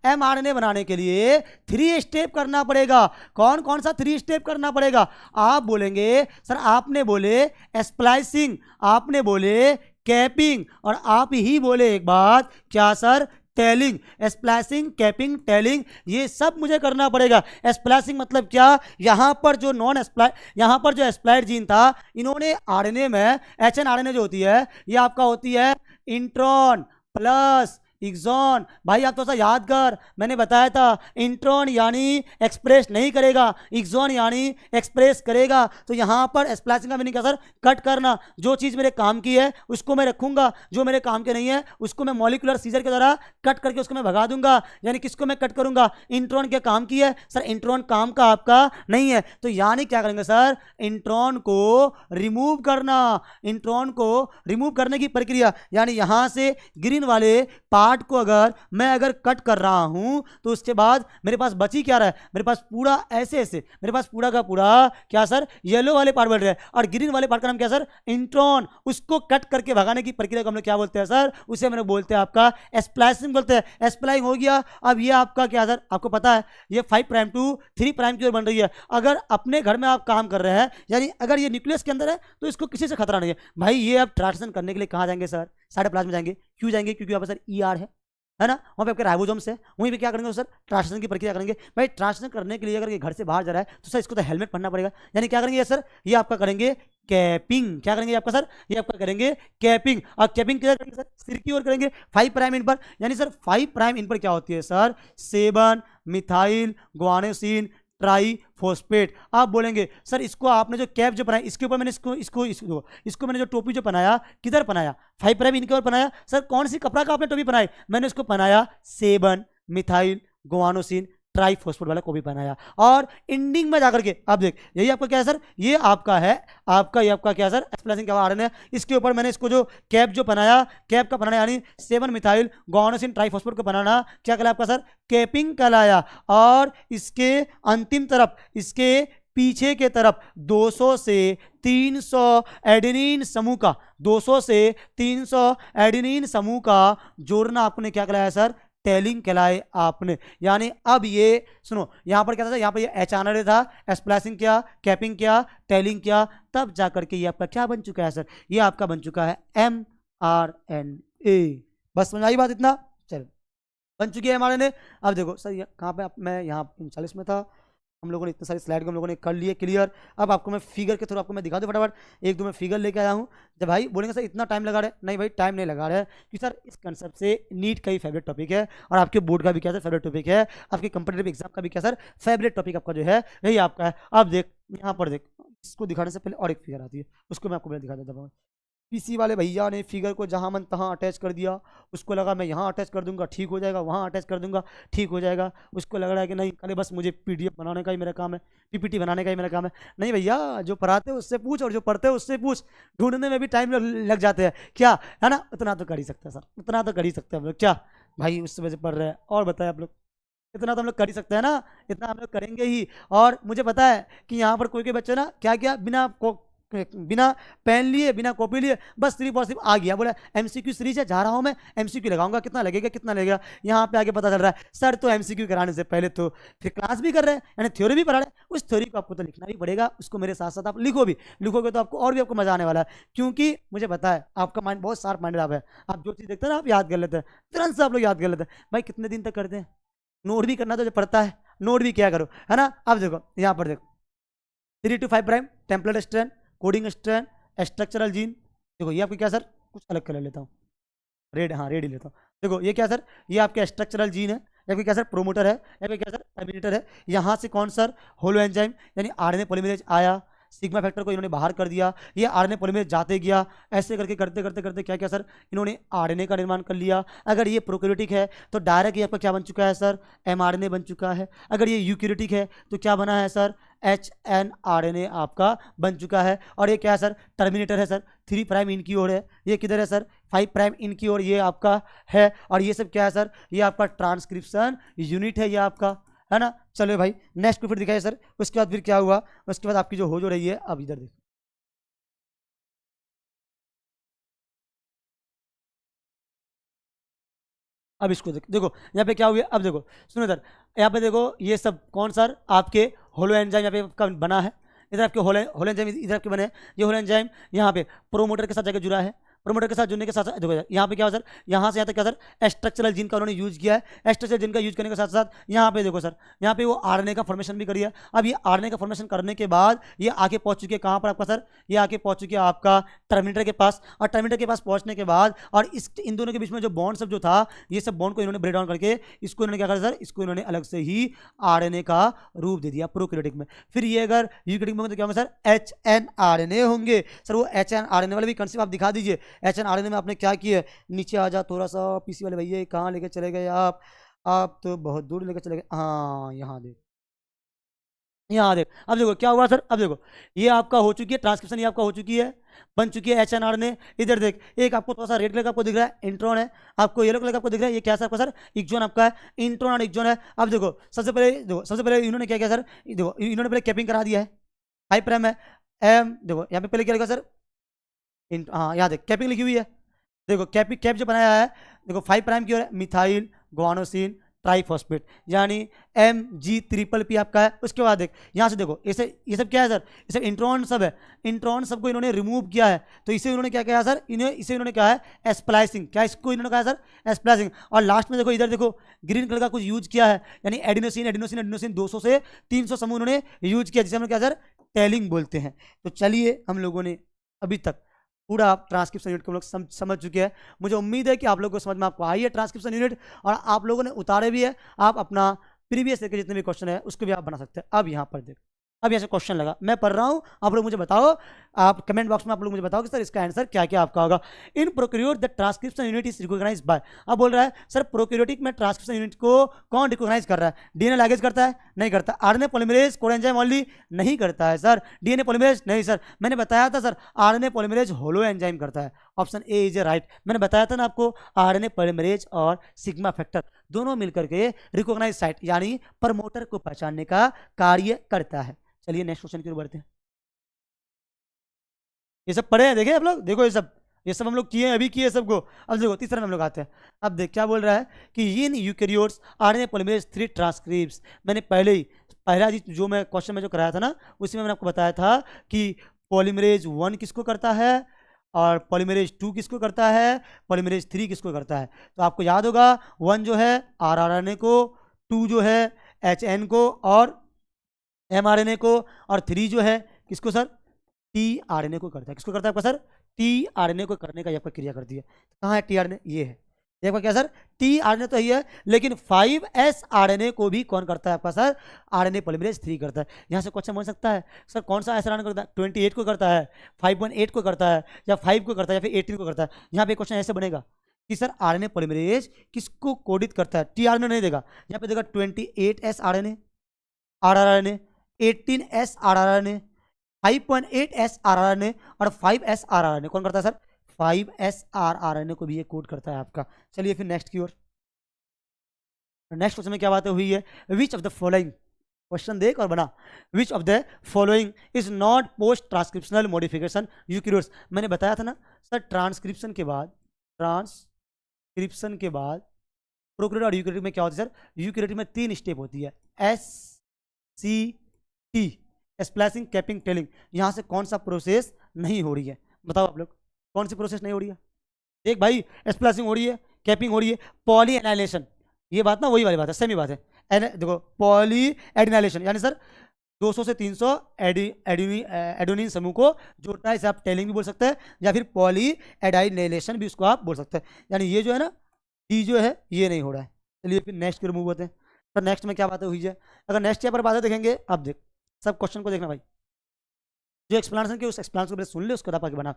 Speaker 1: mRNA बनाने के लिए 3 स्टेप करना पड़ेगा। कौन कौन सा 3 स्टेप करना पड़ेगा, आप बोलेंगे सर, आपने बोले स्प्लाइसिंग, आपने बोले कैपिंग, और आप ही बोले एक बात क्या sir, telling. Splashing, capping, telling, ये सब मुझे करना पड़ेगा। स्प्लैशिंग मतलब क्या, यहाँ पर जो स्प्लाइड जीन था, इन्होंने आरएनए में HN आरएनए जो होती है, ये आपका होती है इंट्रॉन प्लस एक्सॉन। भाई आप तो सा याद कर, मैंने बताया था इंट्रॉन यानी एक्सप्रेस नहीं करेगा, एक्सॉन यानी एक्सप्रेस करेगा। तो यहाँ पर स्प्लैशिंग का मीनिंग क्या सर, कट करना। जो चीज़ मेरे काम की है उसको मैं रखूंगा, जो मेरे काम के नहीं है उसको मैं मॉलिक्यूलर सीजर के द्वारा कट करके उसको मैं भगा दूंगा। यानी किसको मैं कट करूंगा, इंट्रॉन के काम की है सर, इंट्रॉन काम का आपका नहीं है। तो यानी क्या करेंगे सर, इंट्रॉन को रिमूव करना, इंट्रॉन को रिमूव करने की प्रक्रिया। यानी यहाँ से ग्रीन वाले पार्ट को अगर कट कर रहा हूं, तो उसके बाद मेरे पास बची क्या रहा है, मेरे पास पूरा ऐसे मेरे पास पूरा का पूरा क्या सर, येलो वाले पार्ट बढ़ रहे हैं, और ग्रीन वाले पार्ट का नाम क्या सर, इंट्रॉन। उसको कट करके भगाने की प्रक्रिया को हम लोग क्या बोलते हैं सर, उसे हम लोग बोलते हैं आपका स्प्लाइसिंग बोलते हैं। स्प्लाइसिंग हो गया। अब ये आपका क्या सर, आपको पता है ये 5 प्राइम टू 3 प्राइम की ओर बन रही है। अगर अपने घर में आप काम कर रहे हैं, यानी अगर ये न्यूक्लियस के अंदर है, तो इसको किसी से खतरा नहीं है। भाई ये आप ट्रांसलेशन करने के लिए कहाँ जाएंगे सर, साइटोप्लाज्म जाएंगे। क्यों जाएंगे, क्योंकि वहाँ पर सर ER है ना, वहाँ पे आपके राइबोसोम्स है, वहीं पे क्या करेंगे सर, ट्रांसलेशन की प्रक्रिया करेंगे। भाई ट्रांसलेशन करने के लिए अगर ये घर से बाहर जा रहा है, तो सर इसको तो हेलमेट पहनना पड़ेगा। यानी क्या करेंगे सर, ये आपका करेंगे कैपिंग। क्या करेंगे आपका सर, ये आपका करेंगे कैपिंग। और कैपिंग किधर करेंगे सर, सिर की ओर करेंगे, 5 प्राइम इन पर। यानी सर 5 प्राइम इन पर क्या होती है सर, 7 मिथाइल ग्वानोसिन ट्राइफॉस्फेट। आप बोलेंगे सर इसको आपने जो कैप जो बनाई, इसके ऊपर मैंने इसको मैंने जो टोपी जो पहनाया, किधर पहनाया, 5 प्राइम इनके ऊपर पहनाया। सर कौन सी कपड़ा का आपने टोपी पहनाई, मैंने इसको पहनाया 7 मिथाइल ग्वानोसिन ट्राइफॉस्फेट वाला को भी बनाया। और एंडिंग में जाकर के आप देख, यही आपका क्या है सर, ये आपका है ये आपका क्या सर, स्प्लाइसिंग क्या आ रहा है, इसके ऊपर मैंने इसको जो कैप जो बनाया, कैप का बनाना यानी 7 मिथाइल ग्वानोसिन ट्राइफॉस्फेट को बनाना क्या कहलाया आपका सर, कैपिंग कहलाया। और इसके अंतिम तरफ, इसके पीछे के तरफ 200 से 300 एडेनिन समूह का 200 से 300 एडेनिन समूह का जोड़ना आपने क्या कहलाया सर, टेलिंग कहलाए आपने। यानी अब ये सुनो, यहाँ पर क्या था, यहाँ पर ये HRNA था, स्प्लाइसिंग किया, कैपिंग किया, टेलिंग किया, तब जाकर के ये आपका क्या बन चुका है सर, ये आपका बन चुका है mRNA। बस समझ आई बात इतना, चलो बन चुकी है mRNA। अब देखो सर कहाँ पे मैं यहाँ 39 में था, हम लोगों ने इतने सारी स्लाइड को हम लोगों ने कर लिए क्लियर। अब आपको मैं फिगर के थ्रू आपको मैं दिखा दूँ फटाफट, 1-2 मैं फिगर लेके आया हूँ। जब भाई बोलेंगे सर इतना टाइम लगा रहे, नहीं भाई टाइम नहीं लगा रहा है, क्योंकि सर इस कंसेप्ट से नीट का ही फेवरेट टॉपिक है, और आपके बोर्ड का भी क्या सर फेवरेट टॉपिक है, आपके कंपटीटिव एग्जाम का भी क्या सर फेवरेट टॉपिक आपका जो है यही आपका है। अब देख यहाँ पर देख, इसको दिखाने से पहले और एक फिगर आती है, उसको मैं आपको पहले दिखा देता हूँ। पीसी वाले भैया ने फिगर को जहां मन तहां अटैच कर दिया, उसको लगा मैं यहाँ अटैच कर दूंगा ठीक हो जाएगा, वहाँ अटैच कर दूंगा ठीक हो जाएगा, उसको लग रहा है कि नहीं अरे बस मुझे पीडीएफ बनाने का ही मेरा काम है, पीपीटी बनाने का ही मेरा काम है। नहीं भैया, जो पढ़ाते हैं उससे पूछ और जो पढ़ते हैं उससे पूछ, ढूंढने में भी टाइम लग जाते हैं क्या, है ना। उतना तो कर ही सकते हैं सर, उतना तो कर ही सकते हैं हम लोग, क्या भाई उस वजह से पढ़ रहे हैं। और बताए आप लोग, इतना तो हम लोग कर ही सकते हैं ना, इतना हम लोग करेंगे ही। और मुझे पता है कि यहाँ पर कोई कोई बच्चे ना क्या क्या बिना पेन लिए बिना कॉपी लिए बस सिर्फ और सिर्फ आ गया, बोला एमसीक्यू सीरीज है जा रहा हूँ मैं एमसीक्यू लगाऊंगा, कितना लगेगा कितना लगेगा। यहाँ पे आगे पता चल रहा है सर तो एमसीक्यू कराने से पहले तो फिर क्लास भी कर रहे हैं, यानी थ्योरी भी पढ़ा रहे हैं, उस थ्योरी को आपको तो लिखना भी पड़ेगा, उसको मेरे साथ साथ आप लिखो भी, लिखोगे तो आपको और भी आपको मजा आने वाला है। क्योंकि मुझे पता है आपका माइंड बहुत शार्प माइंडेड आप है, आप जो चीज़ देखते हैं ना आप याद कर लेते हैं, तुरंत से आप लोग याद कर लेते हैं। भाई कितने दिन तक करते हैं, नोट भी करना तो जो पढ़ता है नोट भी क्या करो, है ना। अब देखो यहाँ पर देखो 3 to 5 prime template strand, coding strand, structural gene. देखो ये आपकी क्या सर, कुछ अलग कलर लेता हूँ, रेड, हाँ रेड ही लेता हूँ। देखो ये क्या सर, ये आपके स्ट्रक्चरल जीन है, या फिर क्या सर प्रोमोटर है, या फिर क्या सर टर्मिनेटर है। यहाँ से कौन सर होलो एंजाइम यानी आरएनए पॉलीमरेज आया, सिग्मा फैक्टर को इन्होंने बाहर कर दिया, ये आरएनए पॉलीमरेज जाते गया, ऐसे करके करते करते करते क्या क्या सर इन्होंने आरएनए का निर्माण कर लिया। अगर ये प्रोकैरियोटिक है तो डायरेक्ट ये आपका क्या बन चुका है सर, एमआरएनए बन चुका है। अगर ये यूकैरियोटिक है तो क्या बना है सर, एचएनआरएनए आपका बन चुका है। और ये क्या है सर, टर्मिनेटर है सर, 3 प्राइम इन की ओर है, ये किधर है सर 5 प्राइम इन की ओर ये आपका है। और ये सब क्या है सर, ये आपका ट्रांसक्रिप्शन यूनिट है ये आपका, है ना। चलो भाई नेक्स्ट को फिर दिखाइए सर, उसके बाद फिर क्या हुआ, उसके बाद आपकी जो हो जो रही है, अब इधर देखो अब इसको देखो यहाँ पे क्या हुआ, अब देखो सुनो इधर, यहाँ पे देखो ये सब कौन सर आपके होलो एंजाइम यहाँ पे आपका बना है, इधर आपके होलो एंजाइम इधर आपके बने हैं, ये होलो एंजाइम यहाँ पे प्रोमोटर के साथ जाकर जुड़ा है, प्रोमोटर के साथ जुड़ने के साथ साथ देखो यहाँ पे क्या हो सर, यहाँ से यहाँ तक क्या सर स्ट्रक्चरल जीन का उन्होंने यूज किया है, स्ट्रक्चरल जीन का यूज करने के साथ साथ यहाँ पे देखो सर, यहाँ पे वो आरएनए का फॉर्मेशन भी करिए। अब ये आरएनए का फॉर्मेशन करने के बाद ये आके पहुंच चुके हैं कहाँ पर आपका सर, ये आके पहुंच चुके हैं आपका टर्मिनेटर के पास, और टर्मिनेटर के पास पहुंचने के बाद और इन दोनों के बीच में जो बॉन्ड सब जो था, ये सब बॉन्ड को इन्होंने ब्रेक डाउन करके इसको इन्होंने क्या करा सर, इसको इन्होंने अलग से ही आरएनए का रूप दे दिया प्रोकैरियोटिक में। फिर ये अगर यूकैरियोटिक में होंगे तो क्या होंगे सर, एचएनआरएनए होंगे सर। वो एचएनआरएनए वाले भी कंसेप्ट आप दिखा दीजिए, एचएनआरएनए में आपने क्या किया है, नीचे आ जा थोड़ा सा, पीसी वाले भैया कहाँ लेके चले गए आप तो बहुत दूर लेके चले गए, हाँ यहाँ देख, यहाँ देख। अब देखो क्या हुआ सर, अब देखो ये आपका हो चुकी है ट्रांसक्रिप्शन, ये आपका हो चुकी है, बन चुकी है एचएनआरएनए। इधर देख एक आपको थोड़ा सा रेड कलर का आपको दिख रहा है इंट्रॉन है, आपको येलो कलर का आपको दिख रहा है, ये क्या है आपका सर एक्सॉन आपका है, इंट्रॉन और एक्सॉन है। अब देखो सबसे पहले इन्होंने क्या किया सर, देखो इन्होंने पहले कैपिंग करा दिया है, 5 प्राइम है एम, देखो यहाँ पे पहले क्या लिखा सर, हाँ यहाँ देख कैपिंग लिखी हुई है, देखो कैप जो बनाया है, देखो 5 प्राइम की ओर है, मिथाइल गुआनोसिन ट्राइफॉस्फेट यानी Mg3p आपका है। उसके बाद देख यहाँ से देखो इसे, ये सब क्या है सर, ये सब इंट्रॉन सब है, इंट्रॉन सबको इन्होंने रिमूव किया है, तो इसे इन्होंने क्या किया सर, इसे इन्होंने कहा है एस्प्लाइसिंग, क्या इसको इन्होंने कहा सर एस्प्लाइसिंग। और लास्ट में देखो इधर देखो ग्रीन कलर का कुछ यूज किया है, यानी एडिनोसिन एडिनोसिन एडिनोसिन 200 से 300 समूह उन्होंने यूज किया, जिसे हम क्या सर टेलिंग बोलते हैं। तो चलिए हम लोगों ने अभी तक पूरा आप ट्रांसक्रिप्शन यूनिट को लोग समझ चुके हैं। मुझे उम्मीद है कि आप लोगों को समझ में आपको आई है ट्रांसक्रिप्शन यूनिट, और आप लोगों ने उतारे भी है, आप अपना प्रीवियस के जितने भी क्वेश्चन है उसको भी आप बना सकते हैं। अब यहाँ पर देखो, अब यहाँ से क्वेश्चन लगा, मैं पढ़ रहा हूँ, आप लोग मुझे बताओ, आप कमेंट बॉक्स में आप लोग मुझे बताओ कि सर इसका आंसर क्या क्या आपका होगा। In prokaryote the transcription unit is recognised by, अब बोल रहा है सर प्रोकैरियोटिक में ट्रांसक्रिप्शन यूनिट को कौन रिकॉग्नाइज कर रहा है, डीएनए लैगेज करता है, नहीं करता। RNA polymerase code enzyme only, नहीं करता है सर। डीएनए पॉलीमरेज, नहीं सर। मैंने बताया था sir RNA polymerase holo enzyme करता है, option A is a right. मैंने बताया था ना आपको आरएनए पॉलीमरेज और सिग्मा फैक्टर दोनों मिलकर के रिकॉग्नाइज साइट यानी प्रमोटर को पहचानने का कार्य करता है। चलिए नेक्स्ट क्वेश्चन की ओर बढ़ते हैं। ये सब पढ़े हैं, देखे आप लोग, देखो ये सब हम लोग किए हैं, अभी किए सबको। अब देखो तीसरा में हम लोग आते हैं। अब देख क्या बोल रहा है कि in eukaryotes RNA polymerase 3 transcripts, मैंने पहले ही पहला जो मैं क्वेश्चन में जो कराया था ना, उसी में मैंने आपको बताया था कि पॉलीमरेज 1 किसको करता है और पॉलीमरेज 2 किसको करता है, पॉलीमरेज 3 किसको करता है। तो आपको याद होगा 1 जो है आरआरएनए को, 2 जो है एचएन को और एमआरएनए को, और 3 जो है किसको सर, टीआरएनए को करता है। किसको करता है आपका सर, टीआरएनए को करने का ये आपका क्रिया करती है। कहाँ है टीआरएनए, ये है। एक बार क्या सर, टी आरएनए तो ही है, लेकिन 5s आरएनए को भी कौन करता है आपका सर, आरएनए पॉलीमरेज 3 करता है। यहाँ से क्वेश्चन बन सकता है सर कौन सा एस आरएनए करता है, 28 को करता है, 5.8 को करता है, या 5 को करता है, या फिर 18 को करता है। यहाँ पे क्वेश्चन ऐसे बनेगा कि सर आरएनए पॉलीमरेज किसको कोडित करता है, टी आरएनए नहीं देगा, यहाँ पे देगा 28s RNA rRNA, 18s rRNA, 5.8s rRNA और 5s आरआरएनए कौन करता है सर, 5s आरआरएनए को भी ये कोड करता है आपका। चलिए फिर नेक्स्ट की ओर। नेक्स्ट क्वेश्चन में क्या बात हुई है, which of the following, question देख और बना, विच of the following is not post transcriptional modification eukaryotes. मैंने बताया था ना सर, ट्रांसक्रिप्शन के बाद प्रोकैरियोट और यूकेरियोट में क्या होता है सर, यूकेरियोट में 3 स्टेप होती है, SCT, स्प्लाइसिंग, कैपिंग, टेलिंग। यहाँ से कौन सा प्रोसेस नहीं हो रही है, बताओ आप लोग, कौन सी प्रोसेस नहीं हो रही है। देख भाई, स्प्लाइसिंग हो रही है, कैपिंग हो रही है, पॉली एनाइलेशन, ये बात ना वही वाली बात है, सेम ही बात है। देखो पॉली एडिनाइलेशन यानी सर 200 से 300 एडोनिन समूह को जोड़ता है, इसे आप टेलिंग भी बोल सकते हैं, या फिर पॉली एडाइनाइलेशन भी उसको आप बोल सकते हैं। यानी ये जो है ना, डी जो है ये नहीं हो रहा है। चलिए फिर नेक्स्ट के रिमूव होते हैं। तो नेक्स्ट में क्या बातें हुई है, अगर नेक्स्ट यहाँ पर बातें देखेंगे, आप देख सब क्वेश्चन को देखना भाई, जो एक्सप्लेनेशन की उस एक्सप्लेनेशन को सुन ले, उसको दबा के बना।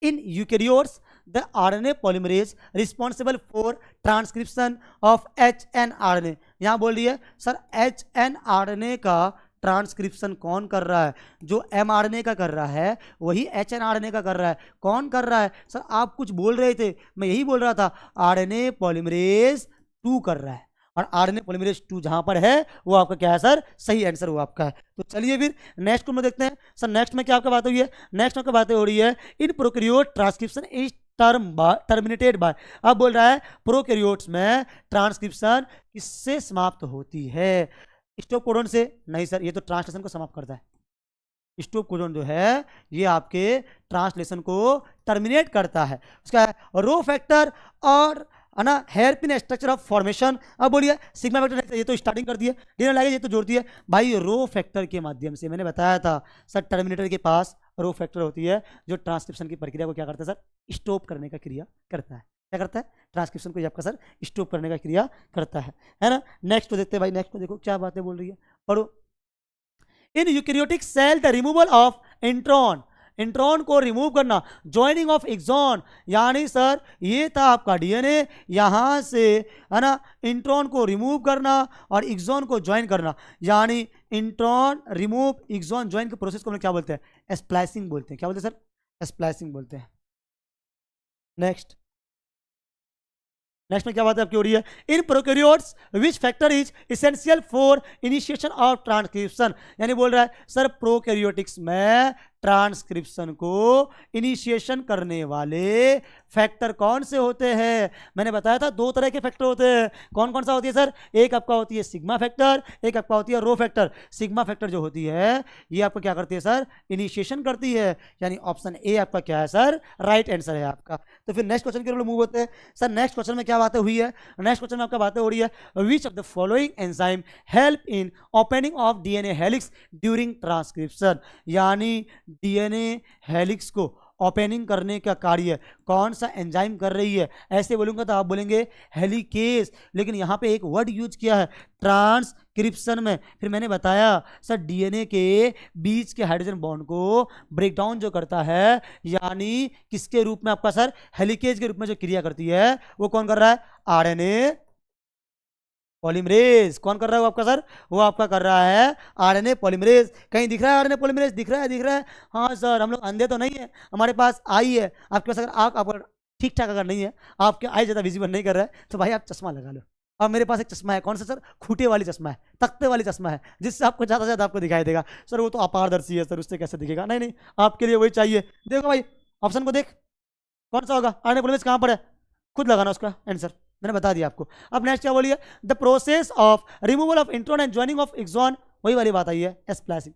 Speaker 1: In eukaryotes the RNA polymerase responsible for transcription of HNRNA। यहाँ बोल रही है सर HNRNA का ट्रांसक्रिप्शन कौन कर रहा है, जो mRNA का कर रहा है वही HNRNA का कर रहा है। कौन कर रहा है सर, आप कुछ बोल रहे थे, मैं यही बोल रहा था, RNA पॉलीमरेज 2 कर रहा है, और आरएनए पॉलीमरेज 2 जहां पर है वो आपका क्या है सर, सही आंसर वो आपका है। तो चलिए फिर नेक्स्ट को देखते हैं सर, नेक्स्ट में क्या आपका बात हुई है, नेक्स्ट में क्या बातें हो रही है, in prokaryote transcription is terminated bye. अब बोल रहा है प्रोकैरियोट्स में ट्रांसक्रिप्शन किससे समाप्त होती है, स्टॉप कोडन से नहीं सर, ये तो ट्रांसलेशन को समाप्त करता है। स्टॉप कोडन जो है ये आपके ट्रांसलेशन को टर्मिनेट करता है। उसका रो फैक्टर और है ना हेयरपिन स्ट्रक्चर ऑफ फॉर्मेशन। अब बोलिए सिग्मा फैक्टर, ये तो स्टार्टिंग करती है, डीएनए लगे ये तो जोड़ती है भाई। रो फैक्टर के माध्यम से मैंने बताया था सर, टर्मिनेटर के पास रो फैक्टर होती है जो ट्रांसक्रिप्शन की प्रक्रिया को क्या करता है सर, स्टॉप करने का क्रिया करता है। क्या करता है, ट्रांसक्रिप्शन को आपका सर स्टॉप करने का क्रिया करता है ना। नेक्स्ट को देखते हैं भाई, नेक्स्ट को देखो क्या बातें बोल रही है, पढ़ो। In eukaryotic cell the removal of intron, intron को रिमूव करना, ज्वाइनिंग ऑफ एक्सॉन, यानी सर ये था आपका डीएनए, यहां से है ना इंट्रॉन को रिमूव करना और एक्सॉन को ज्वाइन करना, यानी इंट्रॉन रिमूव एक्सॉन ज्वाइन के प्रोसेस को हम क्या बोलते हैं, स्प्लाइसिंग बोलते हैं। क्या बोलते हैं सर, स्प्लाइसिंग बोलते हैं। नेक्स्ट में क्या बात है आपकी हो रही है, in prokaryotes which factor is essential for initiation of transcription. यानी बोल रहा है सर प्रोकैरियोटिक्स में ट्रांसक्रिप्शन को इनिशिएशन करने वाले फैक्टर कौन से होते हैं। मैंने बताया था 2 तरह के फैक्टर होते हैं, कौन कौन सा होती है सर, एक आपका होती है सिग्मा फैक्टर, एक आपका होती है रो फैक्टर। सिग्मा फैक्टर जो होती है ये आपको क्या करती है सर, इनिशिएशन करती है, यानी ऑप्शन ए आपका क्या है सर, राइट आंसर है आपका। तो फिर नेक्स्ट क्वेश्चन के लिए मूव होते हैं सर। नेक्स्ट क्वेश्चन में क्या बातें हुई है, नेक्स्ट क्वेश्चन में आपका बातें हो रही है, which of the following enzyme help in opening of DNA helix during transcription. यानी डीएनए हेलिक्स को ओपनिंग करने का कार्य कौन सा एंजाइम कर रही है। ऐसे बोलूंगा तो आप बोलेंगे हेलिकेज, लेकिन यहां पे एक वर्ड यूज किया है ट्रांसक्रिप्शन में। फिर मैंने बताया सर डीएनए के बीच के हाइड्रोजन बॉन्ड को ब्रेक डाउन जो करता है, यानी किसके रूप में आपका सर, हेलिकेज के रूप में जो क्रिया करती है वो कौन कर रहा है, आरएनए पॉलीमरेज। कौन कर रहा है वो आपका सर, वो आपका कर रहा है आरएनए पॉलीमरेज। कहीं दिख रहा है आरएनए पॉलीमरेज, दिख रहा है। हाँ सर, हम लोग अंधे तो नहीं है, हमारे पास आई है। आपके पास अगर आपका ठीक ठाक अगर नहीं है, आपके आई ज़्यादा विजिबल नहीं कर रहा है, तो भाई आप चश्मा लगा लो। और मेरे पास एक चश्मा है, कौन सा सर, खूटे वाली चश्मा है, तख्ते वाली चश्मा है, जिससे आपको ज़्यादा से ज़्यादा आपको दिखाई देगा। सर वो तो अपारदर्शी है सर, उससे कैसे दिखेगा, नहीं आपके लिए वही चाहिए। देखो भाई ऑप्शन को देख, कौन सा होगा, आरएनए पॉलीमरेज कहाँ पर है, खुद लगाना उसका आंसर, मैंने बता दिया आपको। अब नेक्स्ट क्या बोलिए, the process of removal of intron and joining of exon, वही वाली बात आई है, स्प्लाइसिंग।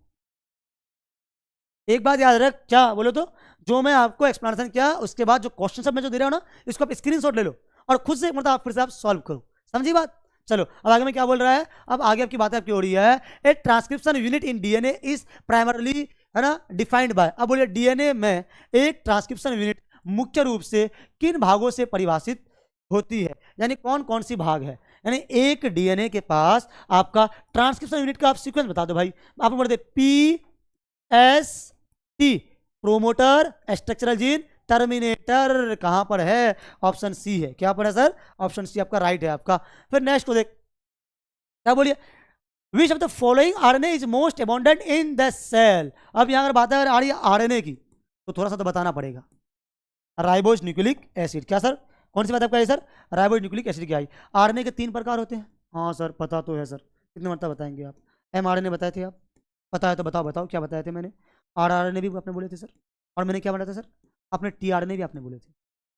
Speaker 1: एक बात याद रख, क्या बोलो तो, जो मैं आपको एक्सप्लेनेशन किया उसके बाद जो क्वेश्चन सब मैं जो दे रहा हूं ना, इसको आप स्क्रीनशॉट ले लो और खुद से मतलब आप फिर से आप सॉल्व करो, समझी बात। चलो अब आगे में क्या बोल रहा है, अब आगे आपकी बातें आपकी हो रही है, a transcription unit in DNA is primarily है ना डिफाइंड बाय। अब बोलिए डीएनए में एक ट्रांसक्रिप्शन यूनिट मुख्य रूप से किन भागों से परिभाषित होती है। यानी कौन कौन सी भाग है, यानी एक डीएनए के पास आपका ट्रांसक्रिप्शन यूनिट का आप सीक्वेंस बता दो भाई। आपको बोलते PST, promoter, structural gene, terminator कहां पर है, ऑप्शन सी है। क्या पर है सर, ऑप्शन सी आपका राइट है आपका। फिर नेक्स्ट को देख, क्या बोलिए, which of the following RNA is most abundant in the cell. अब यहां अगर बात आ रही है आरएनए की, तो थोड़ा सा तो बताना पड़ेगा। राइबोज न्यूक्लिक एसिड, क्या सर, कौन सी बात आपका है सर, राइबोज न्यूक्लिक एसिड क्या है। आरएनए के 3 प्रकार होते हैं। हाँ सर पता तो है सर, कितने मरतबा बताएंगे आप। mRNA बताए थे आप, पता है तो बताओ बताओ क्या बताए थे मैंने। rRNA भी आपने बोले थे सर, और मैंने क्या बताया था सर, आपने tRNA भी आपने बोले थे।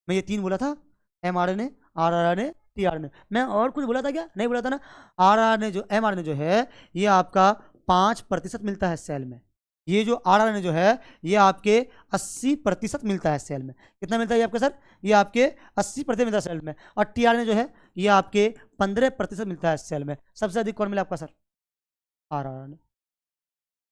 Speaker 1: मैं ये 3 बोला था, mRNA, rRNA, tRNA। मैं और कुछ बोला था क्या, नहीं बोला था ना। rRNA जो mRNA जो है ये आपका 5% मिलता है सेल में। ये जो rRNA जो है ये आपके 80% मिलता है सेल में। कितना मिलता है ये आपका सर, ये आपके 80% मिलता है सेल में। और tRNA जो है ये आपके 15% मिलता है सेल में। सबसे अधिक कौन मिला आपका सर, rRNA।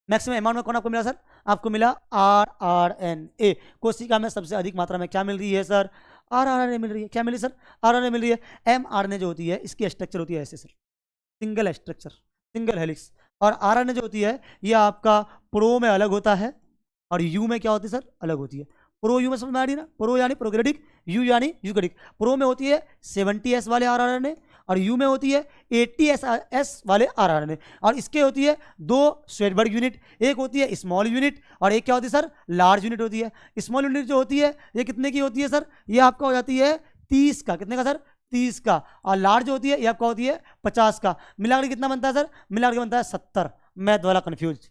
Speaker 1: मैक्सिमम अमाउंट में कौन आपको मिला सर, आपको मिला rRNA। कोशिका में सबसे अधिक मात्रा में क्या मिल रही है सर, rRNA मिल रही है। क्या मिली सर, rRNA मिल रही है। mRNA जो होती है इसकी स्ट्रक्चर होती है ऐसे sir, single structure, single helix. और आरएनए जो होती है ये आपका प्रो में अलग होता है, और यू में क्या होती है सर, अलग होती है। प्रो यू में समझ में आ रही ना, प्रो यानी प्रोकैरियोटिक, यू यानी यूकैरियोटिक। प्रो में होती है 70s वाले आरएनए, और यू में होती है 80s वाले आरएनए। और इसके होती है 2 स्वेडबर्ग यूनिट, एक होती है स्मॉल यूनिट, और एक क्या होती है सर, लार्ज यूनिट होती है। स्मॉल यूनिट जो होती है ये कितने की होती है सर, ये आपका हो जाती है 30 का, कितने का सर, 30 का। और लार्ज होती है ये आपका होती है 50 का। मिलाकर कितना बनता है सर, मिलाकर बनता है 70। मैथ वाला कंफ्यूज,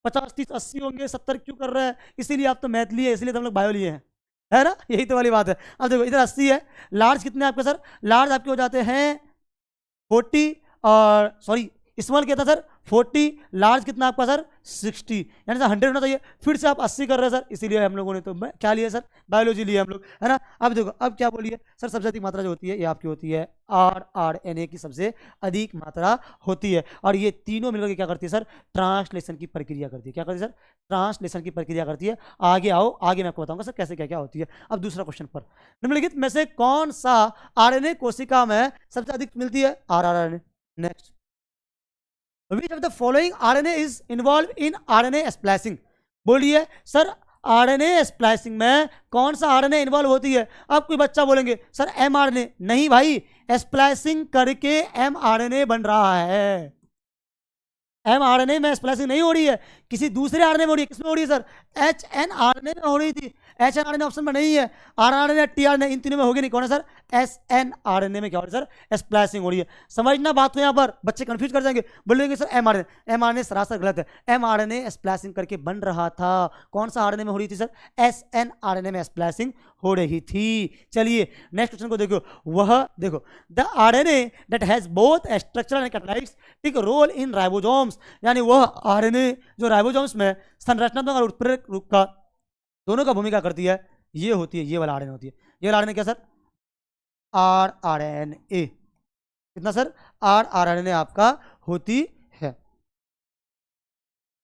Speaker 1: 50 30 80 होंगे, 70 क्यों कर रहे हैं, इसीलिए आप तो मैथ लिए, इसलिए तो हम लोग बायो लिए हैं, है ना, यही तो वाली बात है। अब देखो इधर 80 है, लार्ज कितने आपके सर, लार्ज आपके हो जाते हैं 40, और सॉरी स्मॉल क्या था सर 40, लार्ज कितना आपका सर 60, यानी सर 100 होना चाहिए। फिर से आप 80 कर रहे हैं सर, इसीलिए हम लोगों ने तो क्या लिया सर, बायोलॉजी लिया हम लोग, है ना। अब देखो अब क्या बोलिए सर, सबसे अधिक मात्रा जो होती है ये आपकी होती है rRNA की सबसे अधिक मात्रा होती है। और ये तीनों मिलकर के क्या करती है सर, ट्रांसलेशन की प्रक्रिया करती है। क्या करती है सर, ट्रांसलेशन की प्रक्रिया करती है। आगे आओ, आगे मैं आपको बताऊंगा सर कैसे क्या क्या होती है। अब दूसरा क्वेश्चन पर, निम्नलिखित में से कौन सा आरएनए कोशिका में सबसे अधिक मिलती है, rRNA। Next, which of the following RNA is involved in RNA splicing। बोलिए सर RNA स्प्लाइसिंग में कौन सा RNA इन्वॉल्व होती है। अब कोई बच्चा बोलेंगे सर mRNA, नहीं भाई, स्प्लाइसिंग करके mRNA बन रहा है। mRNA में स्प्लाइसिंग नहीं हो रही है, किसी दूसरे आरएनए में हो रही है। किसमें हो रही है सर, HNRNA में हो रही थी। HNRNA ऑप्शन में नहीं है, RNA tRNA इन तीनों में होगी नहीं, कौन है सर, SNRNA में क्या हो रही है सर, स्प्लाइसिंग हो रही है। समझना बात को, यहाँ पर बच्चे कंफ्यूज कर जाएंगे, बोलेंगे सर mRNA सरासर गलत है। mRNA स्प्लाइसिंग करके बन रहा था, कौन सा आरएनए में हो रही थी सर, SNRNA में स्प्लाइसिंग हो रही थी। चलिए नेक्स्ट क्वेश्चन को देखो, वह देखो, the RNA that has both structural and catalytics take role in ribosomes. यानी वह आरएनए जो राइबोसोम्स में संरचनात्मक और उत्प्रेरक रूप का दोनों का भूमिका करती है, ये होती है, ये वाला आरएनए होती है। ये वाला आरएनए क्या सर, rRNA। कितना सर, rRNA आपका होती है।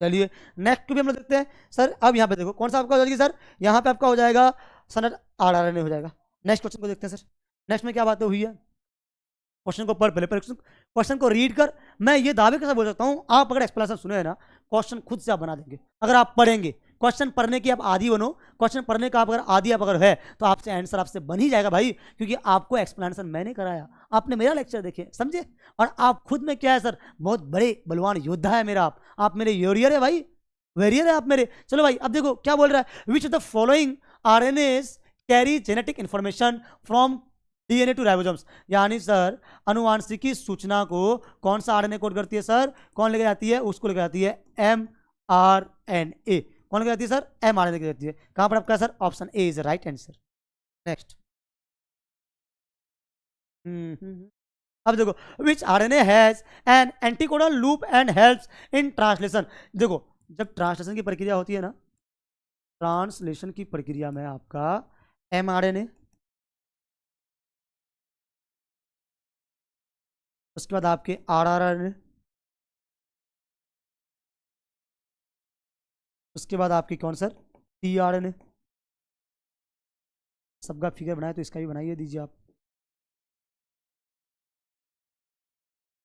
Speaker 1: चलिए नेक्स्ट भी हम लोग देखते हैं सर। अब यहाँ पे देखो कौन सा आपका हो जाएगी सर, यहाँ पे आपका हो जाएगा सर rRNA हो जाएगा। नेक्स्ट क्वेश्चन को देखते हैं सर, नेक्स्ट में क्या बातें हुई है। क्वेश्चन को पढ़, पहले क्वेश्चन को रीड कर। मैं ये दावे के साथ बोल सकता हूँ, आप अगर एक्सप्लेनेशन सुने है ना, क्वेश्चन खुद से आप बना देंगे अगर आप पढ़ेंगे। क्वेश्चन पढ़ने की आप आदी बनो, क्वेश्चन पढ़ने का आप अगर आदी आप अगर है तो आपसे आंसर आपसे बन ही जाएगा भाई, क्योंकि आपको एक्सप्लेनेशन मैंने कराया, आपने मेरा लेक्चर देखे, समझे। और आप खुद में क्या है सर, बहुत बड़े बलवान योद्धा है मेरा, आप मेरे योरियर है भाई, वेरियर है आप मेरे। चलो भाई अब देखो क्या बोल रहा है, which of the following RNAs carry genetic information from DNA to ribosomes. यानी सर अनुवांशिकी सूचना को कौन सा आरएनए कोड करती है सर, कौन लेके जाती है, उसको लेके जाती है mRNA। कौन लेके जाती है सर, mRNA लेके जाती है। कहां पर आपका sir, option A is right answer. Next, अब देखो, which RNA has an anticodon loop and helps in translation. देखो जब ट्रांसलेशन की प्रक्रिया होती है ना, ट्रांसलेशन की प्रक्रिया में आपका mRNA, उसके बाद आपके rRNA, उसके बाद आपकी कौन सर, tRNA। सबका फिगर बनाए तो इसका भी बनाइए दीजिए आप।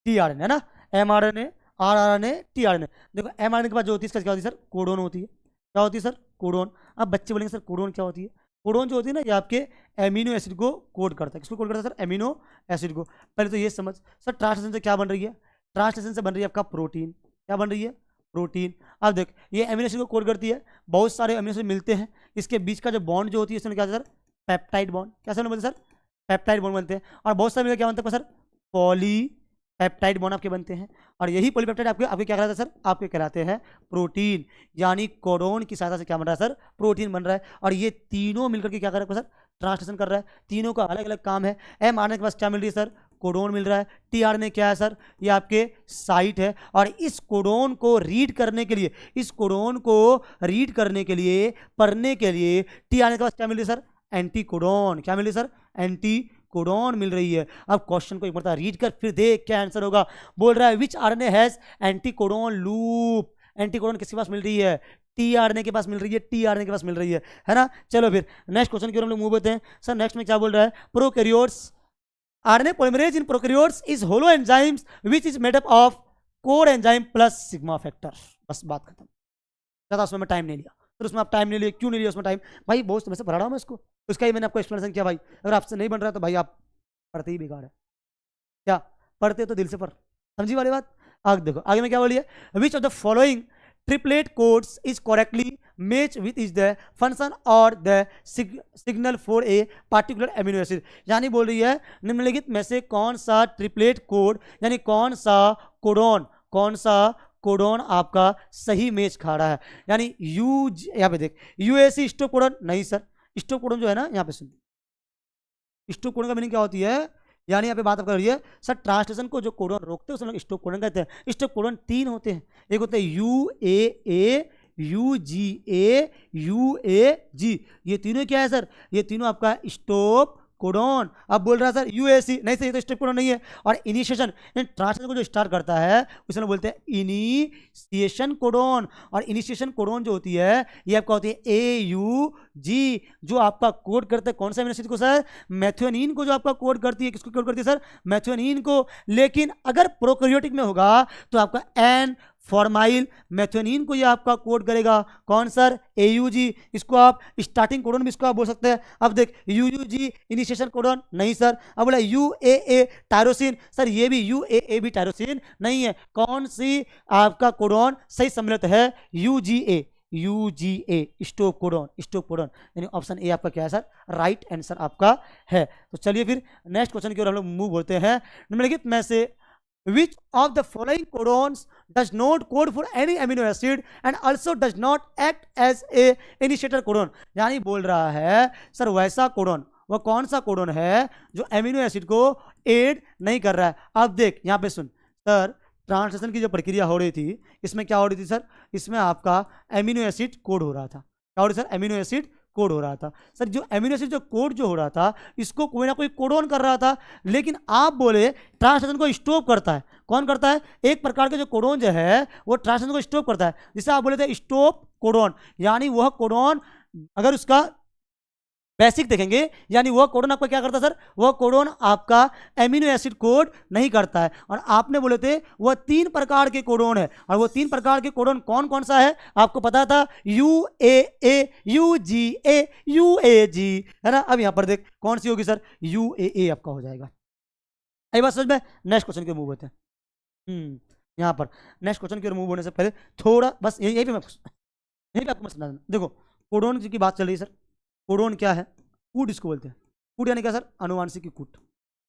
Speaker 1: टीआरएनए, है ना, एमआरएनए, आरआरएनए, टीआरएनए। देखो एमआरएनए के बाद जो होती है इसका क्या होती है सर, कोडोन होती है। क्या होती है सर, कोडोन। अब बच्चे बोलेंगे सर कोडोन क्या होती है। कोडोन जो होती है ना, ये आपके एमिनो एसिड को कोड करता है। किसको कोड करता है सर, एमिनो एसिड को। पहले तो ये समझ सर, ट्रांसलेशन से क्या बन रही है, ट्रांसलेशन से बन रही है आपका प्रोटीन। क्या बन रही है, प्रोटीन। अब देख ये एमिनो एसिड को कोड करती है, बहुत सारे एमिनो एसिड मिलते हैं, इसके बीच का जो बॉन्ड जो होती है इसमें क्या होता है सर, पेप्टाइड बॉन्ड। क्या सर बोलते हैं सर, पेप्टाइड बॉन्ड बनते हैं। और बहुत सारे मिलकर क्या बनता है सर, पॉली पेप्टाइड बॉन्ड आपके बनते हैं। और यही पॉलीपेप्टाइड आपके आपके क्या कहलाते हैं सर, आपके कहलाते हैं प्रोटीन। यानी कोडोन की सहायता से क्या बन रहा है सर, प्रोटीन बन रहा है। और ये तीनों मिलकर के क्या कर रहा है सर, ट्रांसलेशन कर रहा है। तीनों का अलग अलग काम है। एमआरएनए के पास क्या मिल रही है सर, कोडोन मिल रहा है। टीआरएनए क्या है सर, ये आपके साइट है। और इस कोडोन को रीड करने के लिए, इस कोडोन को रीड करने के लिए, पढ़ने के लिए टीआरएनए के पास क्या मिल रही है सर, एंटी कोडोन। क्या मिल रही है सर, एंटी कोडोन मिल रही है। अब क्वेश्चन को एक बार रीड कर फिर देख क्या आंसर होगा। बोल रहा है which RNA has anticodon loop. Anticodon किसके पास मिल रही है, टीआरएनए के पास मिल रही है, टीआरएनए के पास मिल रही है ना। चलो फिर नेक्स्ट क्वेश्चन की ओर हम लोग मूव होते हैं। सर नेक्स्ट में क्या बोल रहा है, prokaryotes RNA polymerase in prokaryotes is holoenzymes which is made up of core enzyme plus sigma factor. बस बात खत्म। ज़्यादा उसमें मैं टाइम नहीं लिया। फिर उसमें आप टाइम नहीं लिए, क्यों नहीं लिया उसमें टाइम, भाई बहुत समय से पढ़ा रहा हूँ मैं इसको, उसका ही मैंने आपको एक्सप्लेनेशन किया। भाई अगर आपसे नहीं बन रहा है तो भाई आप पढ़ते ही बेकार है। क्या पढ़ते तो दिल से पढ़, समझी वाली बात। आगे देखो आगे में क्या बोलिए, which of the following triplet codes is correctly match with is the function और the signal for a particular amino acid. यानी बोल रही है निम्नलिखित में से कौन सा ट्रिपलेट कोड, यानी कौन सा कोडोन, कौन सा कोडोन आपका सही मैच खा रहा है। यानी यहाँ पे देख यूएसी स्टॉप कोडोन नहीं सर, स्टॉप कोडोन जो है ना, यहाँ पे सुन, स्टॉप कोडोन का मीनिंग क्या होती है, यानी यहाँ पे बात कर रही है सर ट्रांसलेशन को जो कोडोन रोकते हैं उसे लोग स्टॉप कोडोन कहते हैं। स्टॉप कोडोन 3 होते हैं, एक होते हैं UAA, UGA, UAG। ये तीनों क्या है सर, ये तीनों आपका स्टॉप कोडोन। अब बोल रहा है सर यूएसी नहीं सर, ये तो स्टॉप कोडोन नहीं है। और इनिशिएशन ट्रांसलेशन को जो स्टार्ट करता है उसे लोग बोलते हैं इनिशिएशन कोडोन। और इनिशिएशन कोडोन जो होती है ये आपका होती है AUG, जो आपका कोड करता है कौन सा एमिनो एसिड को सर, मेथियोनिन को। जो आपका कोड करती है, किसको कोड करती है सर, मेथियोनिन को। लेकिन अगर प्रोकैरियोटिक में होगा तो आपका N फॉर्माइल मेथियोनिन को ये आपका कोड करेगा। कौन सर, AUG। इसको आप स्टार्टिंग कोडोन भी इसको आप बोल सकते हैं। अब देख UUG इनिशिएशन कोडोन नहीं सर। अब बोला UAA टायरोसिन, सर ये भी UAA भी टायरोसिन नहीं है। कौन सी आपका कोडोन सही सम्मिलित है, UGA, UGA stop codon, stop codon. यानी ऑप्शन ए आपका क्या है सर, राइट आंसर आपका है। तो चलिए फिर नेक्स्ट क्वेश्चन की ओर हम लोग मूव होते हैं। निम्नलिखित में से which of the following codons does not code for any amino acid and also does not act as a initiator codon। यानी बोल रहा है सर वैसा कोडोन, वह कौन सा कोडोन है जो एमिनो एसिड को एड नहीं कर रहा है। अब देख यहाँ पे सुन सर, ट्रांसलेशन की जो प्रक्रिया हो रही थी इसमें क्या हो रही थी सर, इसमें आपका एमिनो एसिड कोड हो रहा था। क्या हो रही सर, एमिनो एसिड कोड हो रहा था। सर जो एमिनो एसिड जो कोड जो हो रहा था इसको कोई ना कोई कोडोन कर रहा था। लेकिन आप बोले ट्रांसलेशन को स्टॉप करता है, कौन करता है, एक प्रकार के जो कोडोन जो है वो ट्रांसलेशन को स्टॉप करता है, जिसे आप बोले थे स्टॉप कोडोन। यानी वह कोडोन अगर उसका बेसिक देखेंगे, यानी वह कोडोन आपका क्या करता है सर, वह कोडोन आपका एमिनो एसिड कोड नहीं करता है। और आपने बोले थे वह 3 प्रकार के कोडोन है, और वो 3 प्रकार के कोडोन कौन कौन सा है आपको पता था, UAA, UGA, UAG, है ना। अब यहां पर देख कौन सी होगी सर, UAA आपका हो जाएगा। यही बात समझ में। नेक्स्ट क्वेश्चन के मूव होते हैं। यहाँ पर नेक्स्ट क्वेश्चन की ओर मूव होने से पहले थोड़ा बस यही पे आपको मैं समझा। देखो कोडोन की बात चल रही है सर, कोडोन क्या है, कूट इसको बोलते हैं। कूट यानी क्या सर, अनुवांशिकी कूट,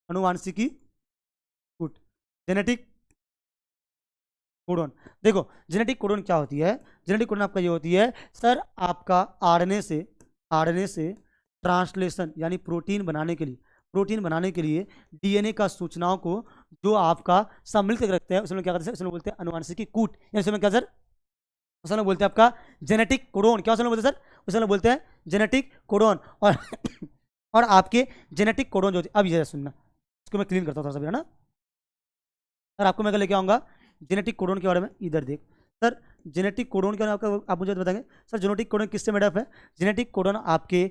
Speaker 1: अनुवांशिकी कूट, जेनेटिक कोडोन। देखो जेनेटिक कोडोन क्या होती है, जेनेटिक कोडोन आपका ये होती है सर आपका आरएनए से ट्रांसलेशन यानी प्रोटीन बनाने के लिए डीएनए का सूचनाओं को जो आपका सम्मिलित रखते हैं उसमें क्या करते हैं, उसमें बोलते हैं अनुवांशिकी कूट। यानी क्या सर, उसमें बोलते हैं आपका जेनेटिक कोडोन। क्या उसमें बोलते हैं सर, उसमें बोलते हैं जेनेटिक कोडोन। और आपके जेनेटिक कोडोन जो होती है, अब ये सुनना, इसको मैं क्लीन करता हूँ थोड़ा सा है ना। सर आपको मैं लेके आऊँगा जेनेटिक कोडोन के बारे में। इधर देख सर, जेनेटिक कोडोन के बारे में आप मुझे बताएंगे सर, जेनेटिक कोडोन किससे मेडअप है। जेनेटिक कोडोन आपके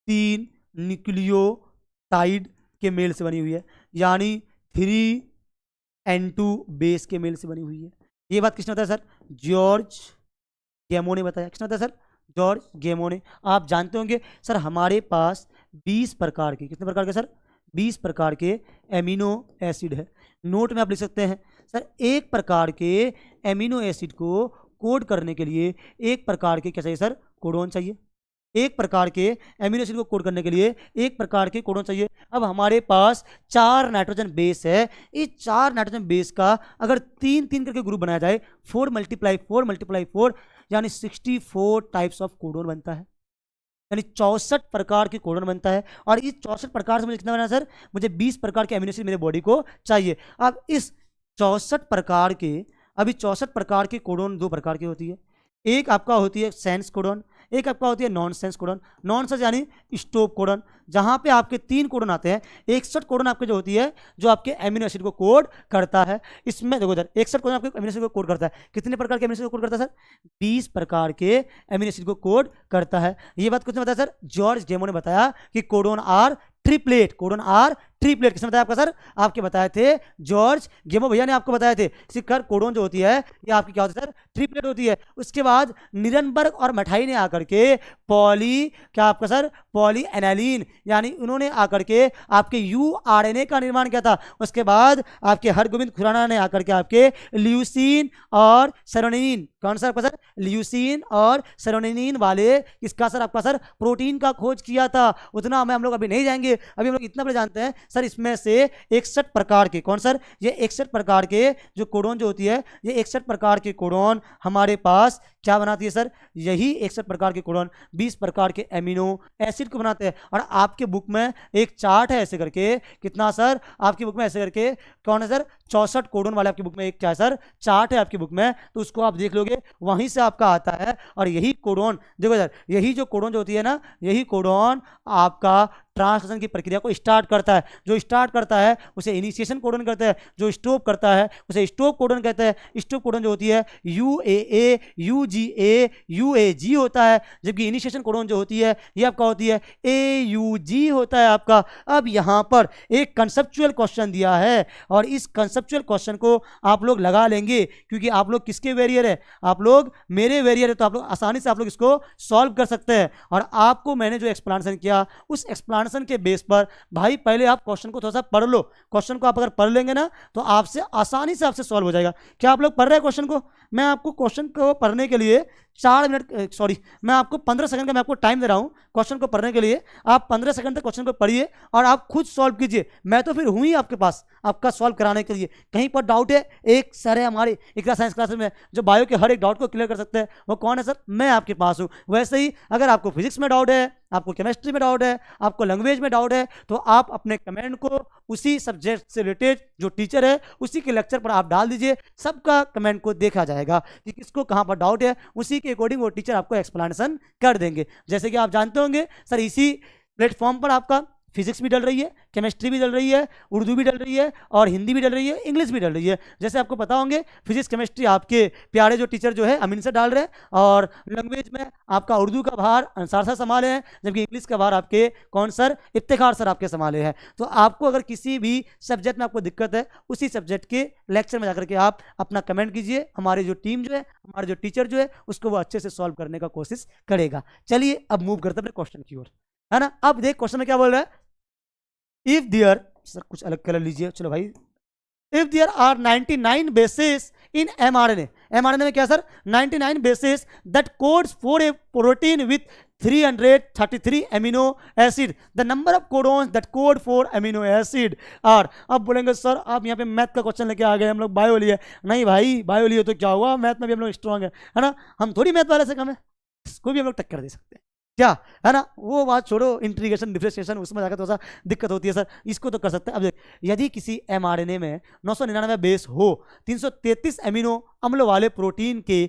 Speaker 1: 3 न्यूक्लियोटाइड के मेल से बनी हुई है, यानी 3 N2 बेस के मेल से बनी हुई है। ये बात किसने बताया सर? जॉर्ज गेमो ने बताया। किसने बताया सर? जॉर्ज गेमो ने। आप जानते होंगे सर हमारे पास 20 प्रकार के, कितने प्रकार के सर? 20 प्रकार के एमिनो एसिड है। नोट में आप लिख सकते हैं सर एक प्रकार के एमिनो एसिड को कोड करने के लिए एक प्रकार के क्या चाहिए सर? कोडोन चाहिए। एक प्रकार के एमिनो एसिड को कोड करने के लिए एक प्रकार के कोडोन चाहिए। अब हमारे पास 4 नाइट्रोजन बेस है। इस 4 नाइट्रोजन बेस का अगर 3-3 करके ग्रुप बनाया जाए, 4 × 4 × 4 यानी 64 टाइप्स ऑफ कोडोन बनता है, यानी 64 प्रकार के कोडोन बनता है। और इस 64 प्रकार से मुझे कितना बनाना सर? मुझे 20 प्रकार के एमिनो एसिड मेरे बॉडी को चाहिए। अब इस 64 प्रकार के, अभी 64 प्रकार के कोडोन 2 प्रकार की होती है। एक आपका होती है सेंस कोडोन, एक आपका होती है non sense codon. Non sense यानी स्टॉप कोडोन, जहां पे आपके 3 कोडोन आते हैं। 61 कोडोन आपके जो होती है जो आपके एमिनो एसिड को कोड करता है। इसमें देखो इधर 61 कोडोन आपके एमिनो एसिड को कोड करता है। कितने प्रकार के एमिनो एसिड को कोड करता है सर? 20 प्रकार के एमिनो एसिड को कोड करता है। ये बात किसने बताया सर? जॉर्ज गेमो ने बताया कि codon are triplet, codon are triplet. किसने बताया आपका सर? आपके बताए थे जॉर्ज गेमो भैया ने आपको बताए थे। सिक्कर कोडोन जो होती है ये आपकी क्या होती है सर? ट्रिपलेट होती है। उसके बाद निरनबर्ग और मठाई ने आकर के पॉली क्या आपका सर? पॉली एनालिन, यानी उन्होंने आकर के आपके यूआरएनए का निर्माण किया था। उसके बाद आपके हरगोविंद खुराना ने आकर के आपके ल्यूसीन और सेरोनिन, कौन सा आपका सर? ल्यूसीन और सेरोनिन वाले इसका सर आपका सर प्रोटीन का खोज किया था। उतना हम लोग अभी नहीं जाएंगे। अभी हम लोग इतना बड़े जानते हैं सर इसमें से 61 प्रकार के, कौन सर? ये 61 प्रकार के जो कोडोन जो होती है, ये 61 प्रकार के कोडोन हमारे पास क्या बनाती है सर? यही 61 प्रकार के कोडोन 20 प्रकार के एमिनो एसिड को बनाते हैं। और आपके बुक में एक चार्ट है ऐसे करके, कितना सर? आपकी बुक में ऐसे करके कौन है सर? 64 कोडोन वाले आपकी बुक में एक क्या है सर? चार्ट है आपकी बुक में, तो उसको आप देख लोगे, वहीं से आपका आता है। और यही कोडोन देखो सर, यही जो कोडोन जो होती है ना, यही कोडोन आपका ट्रांसलेशन की प्रक्रिया को स्टार्ट करता है। जो स्टार्ट करता है उसे इनिशिएशन कोडोन कहते हैं, जो स्टॉप करता है उसे स्टॉप कोडोन कहते हैं। स्टॉप कोडोन जो होती है UAA, UGA, UAG होता है, जबकि इनिशिएशन कोडोन जो होती है ये आपका होती है AUG होता है आपका। अब यहाँ पर एक कंसेप्चुअल क्वेश्चन दिया है और इस कंसेप्चुअल क्वेश्चन को आप लोग लगा लेंगे, क्योंकि आप लोग किसके वेरियर है? आप लोग मेरे वेरियर है, तो आप लोग आसानी से आप लोग इसको सॉल्व कर सकते हैं। और आपको मैंने जो एक्सप्लेनेशन किया उस एक्सप्लेनेशन के बेस पर भाई पहले आप क्वेश्चन को थोड़ा सा पढ़ लो। क्वेश्चन को आप अगर पढ़ लेंगे ना तो आपसे आसानी से आपसे सॉल्व हो जाएगा। क्या आप लोग पढ़ रहे हैं क्वेश्चन को? मैं आपको क्वेश्चन को पढ़ने के लिए 4 मिनट सॉरी मैं आपको 15 सेकंड का मैं आपको टाइम दे रहा हूं क्वेश्चन को पढ़ने के लिए। आप 15 सेकंड तक क्वेश्चन को पढ़िए और आप खुद सॉल्व कीजिए। मैं तो फिर हूं ही आपके पास आपका सॉल्व कराने के लिए। कहीं पर डाउट है, एक सर है हमारे इकरा साइंस क्लासेस में जो बायो के हर एक डाउट को क्लियर कर सकते हैं। वो कौन है सर? मैं आपके पास हूं। वैसे ही अगर आपको फिजिक्स में डाउट है, आपको केमिस्ट्री में डाउट है, आपको लैंग्वेज में डाउट है, तो आप अपने कमेंट को उसी सब्जेक्ट से रिलेटेड जो टीचर है उसी के लेक्चर पर आप डाल दीजिए। सबका कमेंट को देखा जाएगा कि किसको कहां पर डाउट है, उसी के अकॉर्डिंग वो टीचर आपको एक्सप्लेनेशन कर देंगे। जैसे कि आप जानते होंगे सर इसी प्लेटफॉर्म पर आपका फिजिक्स भी डल रही है, केमिस्ट्री भी डल रही है, उर्दू भी डल रही है और हिंदी भी डल रही है, इंग्लिश भी डल रही है। जैसे आपको पता होंगे फिजिक्स केमिस्ट्री आपके प्यारे जो टीचर जो है अमीन सर डाल रहे हैं और लैंग्वेज में आपका उर्दू का भार अंसार सर संभाले हैं, जबकि इंग्लिश का भार आपके कौन सर? इफ्तिखार सर आपके संभाले हैं। तो आपको अगर किसी भी सब्जेक्ट में आपको दिक्कत है उसी सब्जेक्ट के लेक्चर में जाकर के आप अपना कमेंट कीजिए। हमारी जो टीम जो है, हमारे जो टीचर जो है उसको वो अच्छे से सॉल्व करने का कोशिश करेगा। चलिए अब मूव करते हैं अपने क्वेश्चन की ओर, है ना। अब देख क्वेश्चन में क्या बोल रहा है? इफ देयर, सर कुछ अलग कलर लीजिए, चलो भाई। If there are 99 bases in mRNA, mRNA में क्या sir? 99 bases that codes for a protein with 333 amino acid, the number of codons that code for amino acid are. अब बोलेंगे sir आप यहाँ पे मैथ का क्वेश्चन लेके आ गए, हम लोग बायो लिए। नहीं भाई, बायो लिए तो क्या हुआ, मैथ में भी हम लोग स्ट्रॉन्ग है ना। हम थोड़ी मैथ वाले से कम है, इसको भी हम लोग टक्कर दे सकते हैं, क्या है ना। वो बात छोड़ो, इंटीग्रेशन डिफरेंशिएशन उसमें जाकर थोड़ा सा दिक्कत होती है सर, इसको तो कर सकते हैं। अब देख, यदि किसी mRNA में 999 बेस हो, 333 एमिनो अम्ल वाले प्रोटीन के